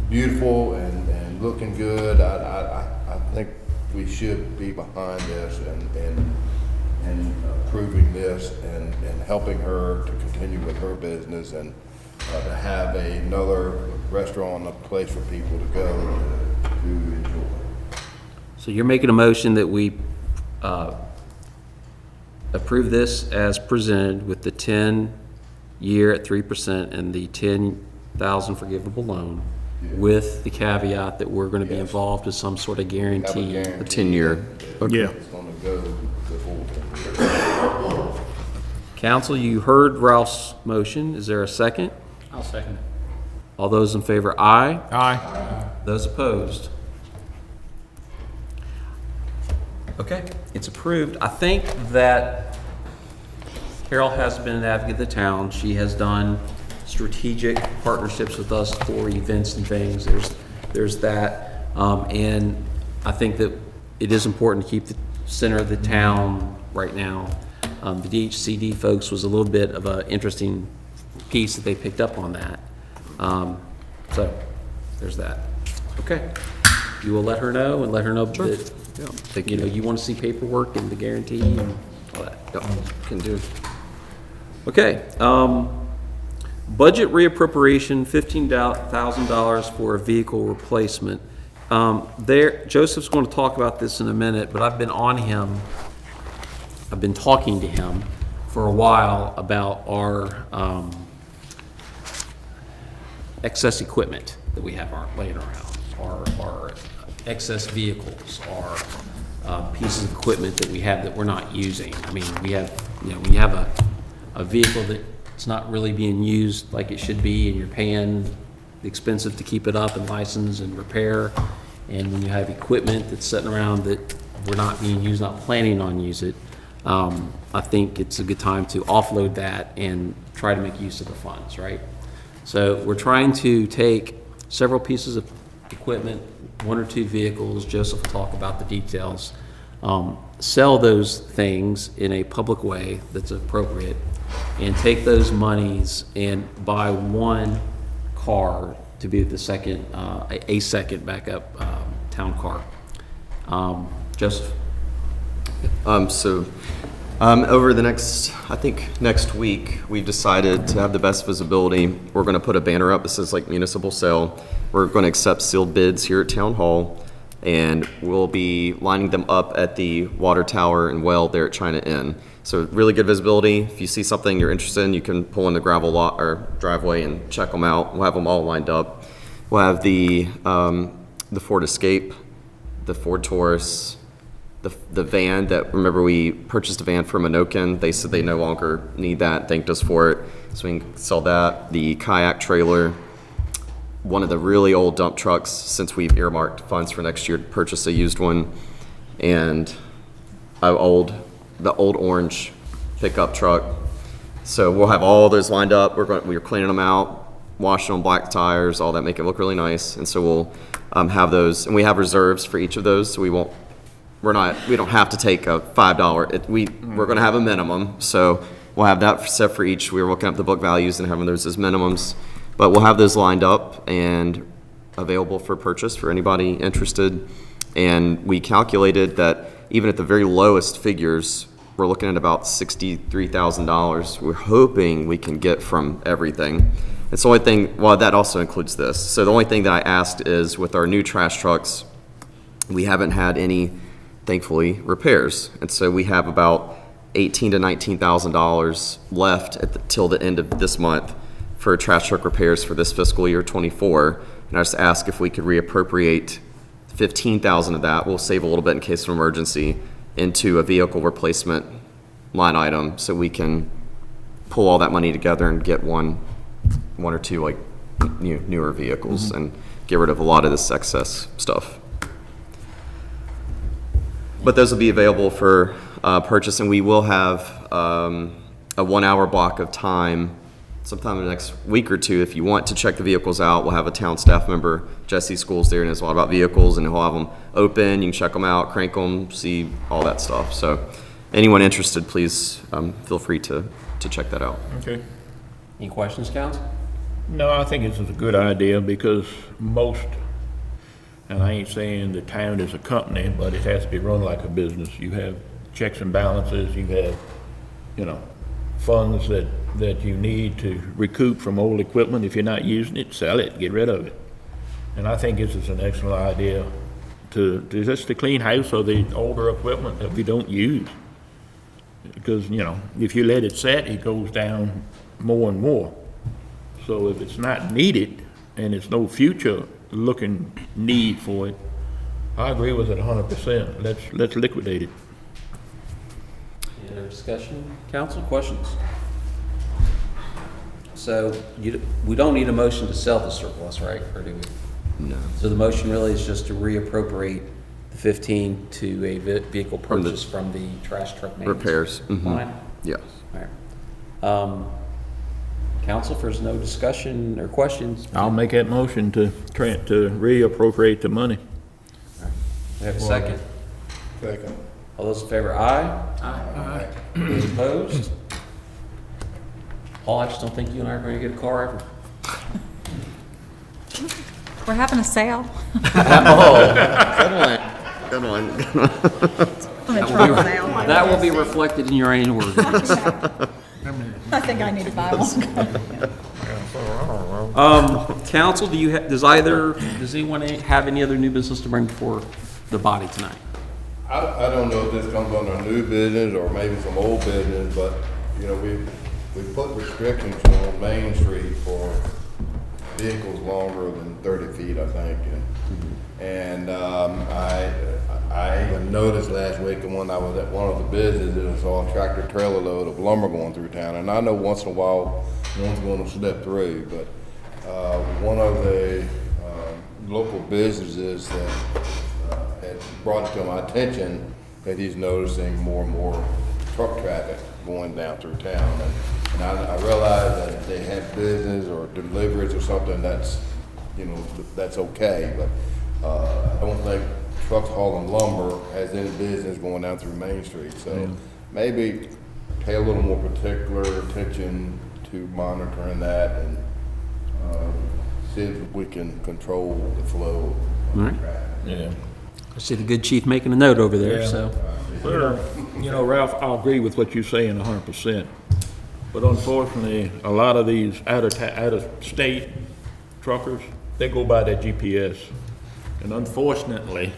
beautiful and looking good, I think we should be behind this and approving this and helping her to continue with her business and to have another restaurant, a place for people to go to enjoy. So you're making a motion that we approve this as presented with the 10-year at 3% and the 10,000 forgivable loan, with the caveat that we're going to be involved with some sort of guarantee. A 10-year. Yeah. It's gonna go the whole thing. Council, you heard Ralph's motion. Is there a second? I'll second it. All those in favor, aye. Aye. Those opposed? Okay, it's approved. I think that Carol has been an advocate of the town. She has done strategic partnerships with us for events and things. There's that. And I think that it is important to keep the center of the town right now. The DHCD folks was a little bit of an interesting piece that they picked up on that. So there's that. Okay. You will let her know and let her know that, you know, you want to see paperwork and the guarantee and all that. Yep, can do. Okay. Budget reappropriation, $15,000 for a vehicle replacement. Joseph's going to talk about this in a minute, but I've been talking to him for a while about our excess equipment that we have laying around, our excess vehicles, our pieces of equipment that we have that we're not using. I mean, we have, you know, when you have a vehicle that it's not really being used like it should be, and you're paying expensive to keep it up and license and repair, and when you have equipment that's sitting around that we're not being used, not planning on use it, I think it's a good time to offload that and try to make use of the funds, right? So we're trying to take several pieces of equipment, 1 or 2 vehicles, Joseph will talk about the details, sell those things in a public way that's appropriate, and take those monies and buy 1 car to be the second, a second backup town car. Joseph? Over the next week, we've decided to have the best visibility. We're going to put a banner up that says like municipal sale. We're going to accept sealed bids here at Town Hall, and we'll be lining them up at the water tower and well there at China Inn. So really good visibility. If you see something you're interested in, you can pull in the gravel lot or driveway and check them out. We'll have them all lined up. We'll have the Ford Escape, the Ford Taurus, the van that, remember we purchased a van from Anoken. They said they no longer need that, thanked us for it. So we can sell that. The kayak trailer, one of the really old dump trucks, since we've earmarked funds for next year to purchase a used one, and the old orange pickup truck. So we'll have all those lined up. We're cleaning them out, washing them, black tires, all that, make it look really nice. And so we'll have those, and we have reserves for each of those, so we don't have to take a $5. We're going to have a minimum. So we'll have that set for each. We were looking up the book values and having those as minimums. But we'll have those lined up and available for purchase for anybody interested. And we calculated that even at the very lowest figures, we're looking at about $63,000. We're hoping we can get from everything. It's the only thing, well, that also includes this. So the only thing that I asked is with our new trash trucks, we haven't had any, thankfully, repairs. And so we have about $18,000 to $19,000 left till the end of this month for trash truck repairs for this fiscal year 24. And I just asked if we could reappropriate 15,000 of that. We'll save a little bit in case of emergency into a vehicle replacement line item so we can pull all that money together and get one or two like newer vehicles and get rid of a lot of this excess stuff. But those will be available for purchase, and we will have a 1 hour block of time sometime in the next week or two. If you want to check the vehicles out, we'll have a town staff member, Jesse Schools, there and knows a lot about vehicles, and he'll have them open. You can check them out, crank them, see all that stuff. So anyone interested, please feel free to check that out. Okay. Any questions, council? No, I think this is a good idea because most, and I ain't saying the town is a company, but it has to be run like a business. You have checks and balances, you have, funds that you need to recoup from old equipment. If you're not using it, sell it, get rid of it. And I think this is an excellent idea to just to clean house of the older equipment that we don't use. Because, if you let it set, it goes down more and more. So if it's not needed and it's no future looking need for it, I agree with it 100%. Let's liquidate it. Any other discussion? Council, questions? So we don't need a motion to sell the surplus, right? Or do we? No. So the motion really is just to reappropriate the 15 to a vehicle purchase from the trash truck maintenance Repairs. line? Yes. All right. Council, if there's no discussion or questions, I'll make that motion to reappropriate the money. we have a second. Second. All those in favor, aye? Aye. Those opposed? Paul, I just don't think you and I are going to get a car ever. We're having a sale. Good one. That will be reflected in your annual reviews. I think I need to buy one. Council, does anyone have any other new business to bring before the body tonight? I don't know if this comes under new business or maybe some old business, but, we put restrictions on Main Street for vehicles longer than 30 feet, I think. And I even noticed last week when I was at one of the businesses, I saw a tractor trailer load of lumber going through town. And I know once in a while, one's going to slip through, but one of the local businesses that had brought it to my attention that he's noticing more and more truck traffic going down through town. And I realize that if they have business or deliveries or something, that's, that's okay. But I don't think trucks hauling lumber has any business going down through Main Street. So maybe pay a little more particular attention to monitoring that and see if we can control the flow of All right. traffic. Yeah. I see the good chief making a note over there, Yeah. so. Ralph, I'll agree with what you're saying 100%. But unfortunately, a lot of these out-of-state truckers, they go by their GPS. And unfortunately,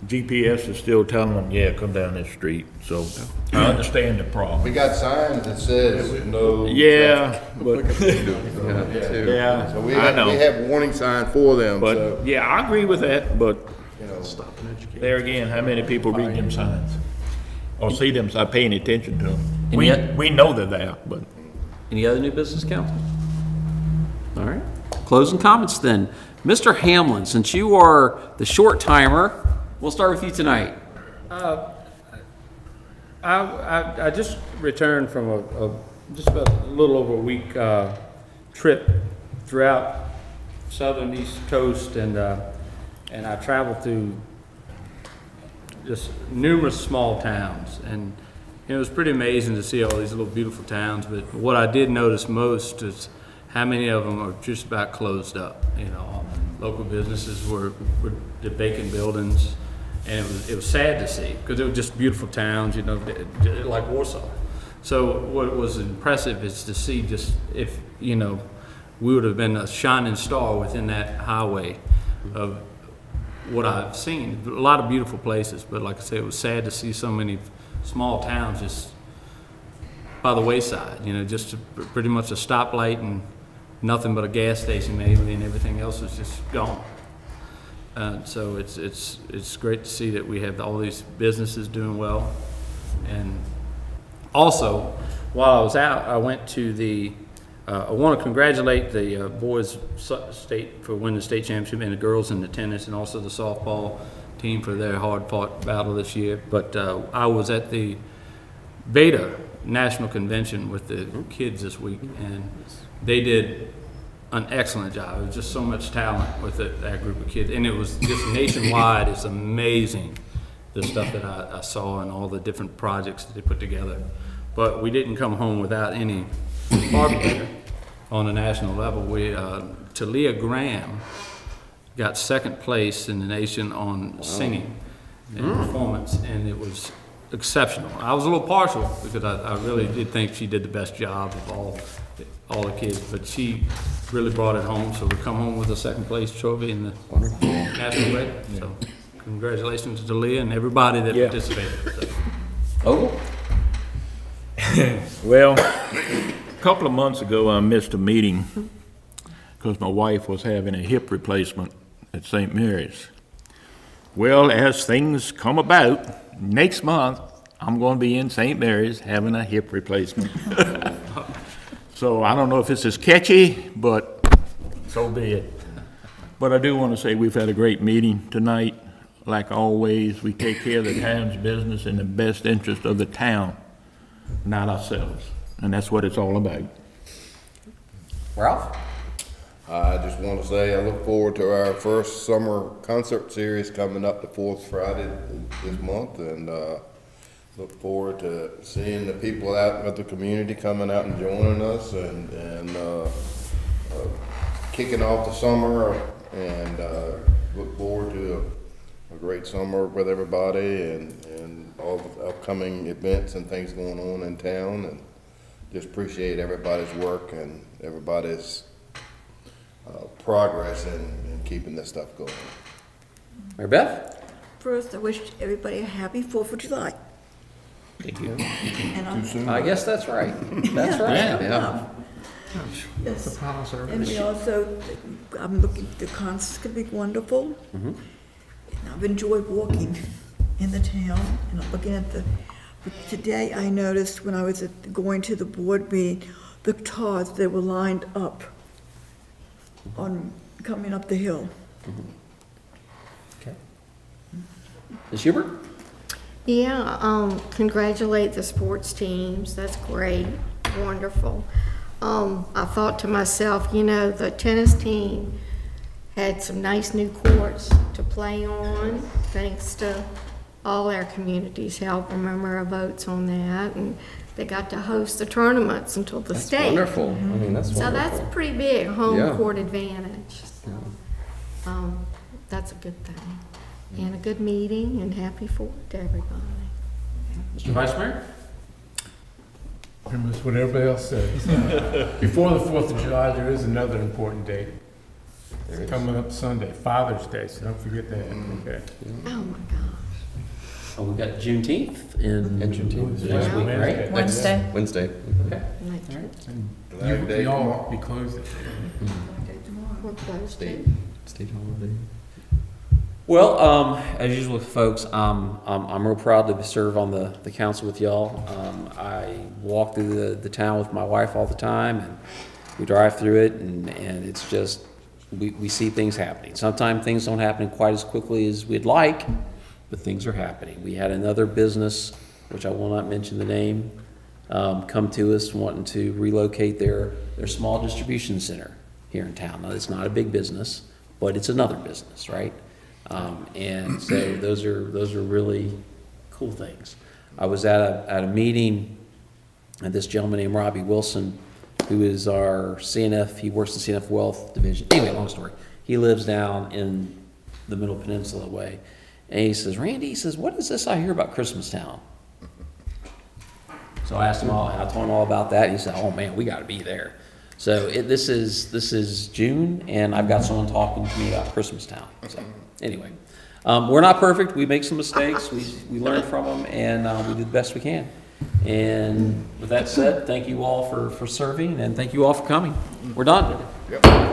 GPS is still telling them, yeah, come down this street. So I understand the problem. We got signs that says no. Yeah, but, Yeah. So we I know. have warning sign for them, But, so, yeah, I agree with that, but stop and educate. there again, how many people read them signs? Or see them, start paying attention to them? And yet- We know they're there, but. Any other new business, council? All right. Closing comments then. Mr. Hamlin, since you are the short timer, we'll start with you tonight. I just returned from just about a little over a week trip throughout southern East Coast, and I traveled through just numerous small towns, and it was pretty amazing to see all these little beautiful towns, but what I did notice most is how many of them are just about closed up, you know. Local businesses were the vacant buildings, and it was sad to see, because they were just beautiful towns, you know, like Warsaw. So what was impressive is to see just if, you know, we would have been a shining star within that highway of what I've seen. A lot of beautiful places, but like I said, it was sad to see so many small towns just by the wayside, you know, just pretty much a stoplight and nothing but a gas station maybe, and everything else was just gone. So it's great to see that we have all these businesses doing well. And also, while I was out, I went to the I want to congratulate the boys state for winning the state championship, and the girls in the tennis, and also the softball team for their hard-fought battle this year. But I was at the Beta National Convention with the kids this week, and they did an excellent job. It was just so much talent with that group of kids, and it was just nationwide. It's amazing the stuff that I saw and all the different projects that they put together. But we didn't come home without any hardware on a national level. Talia Graham got second place in the nation on singing and performance, and it was exceptional. I was a little partial because I really did think she did the best job of all the kids, but she really brought it home. So we come home with a second place trophy in the national way. So congratulations to Talia and everybody that participated. So. Well, a couple of months ago, I missed a meeting because my wife was having a hip replacement at St. Mary's. Well, as things come about, next month, I'm going to be in St. Mary's having a hip replacement. So I don't know if this is catchy, but so be it. But I do want to say we've had a great meeting tonight. Like always, we take care of the town's business in the best interest of the town, not ourselves. And that's what it's all about. Ralph? I just want to say I look forward to our first summer concert series coming up the fourth Friday this month, and look forward to seeing the people out in the community coming out and joining us, and kicking off the summer, and look forward to a great summer with everybody, and all the upcoming events and things going on in town, and just appreciate everybody's work and everybody's progress in keeping this stuff going. Mary Beth? First, I wish everybody a happy 4th of July. Thank you. And I guess that's right. That's right. Yeah. Yes. And we also, I'm looking, the concert's gonna be wonderful. And I've enjoyed walking in the town, and I'm looking at but today I noticed when I was going to the board meeting, the cars, they were lined up on coming up the hill. Okay. Ms. Hubert? Yeah, congratulate the sports teams. That's great, wonderful. I thought to myself, you know, the tennis team had some nice new courts to play on, thanks to all our communities help. Remember our votes on that, and they got to host the tournaments until the state. Wonderful. I mean, that's So wonderful. that's pretty big, home Yeah. court advantage. So, that's a good thing. And a good meeting, and happy 4th to everybody. Mr. Vice Mayor? Pretty much what everybody else says. Before the 4th of July, there is another important date. It's coming up Sunday, Father's Day, so don't forget that. Okay. Oh, my gosh. Oh, we got Juneteenth in Juneteenth. next week, right? Wednesday. Wednesday. Okay. We all won't be closed. We're closed State, too. state holiday. Well, as usual, folks, I'm real proud to serve on the council with y'all. I walk through the town with my wife all the time, and we drive through it, and it's just, we see things happening. Sometimes things don't happen quite as quickly as we'd like, but things are happening. We had another business, which I will not mention the name, come to us wanting to relocate their small distribution center here in town. Now, it's not a big business, but it's another business, right? And so those are really cool things. I was at a meeting, and this gentleman named Robbie Wilson, who is our CNF, he works the CNF Wealth Division. Anyway, long story. He lives down in the Middle Peninsula way. And he says, Randy, he says, what is this I hear about Christmastown? So I asked him all, and I told him all about that. And he said, oh man, we got to be there. So this is June, and I've got someone talking to me about Christmastown. So anyway, we're not perfect. We make some mistakes. We learn from them, and we do the best we can. And with that said, thank you all for serving, and thank you all for coming. We're done.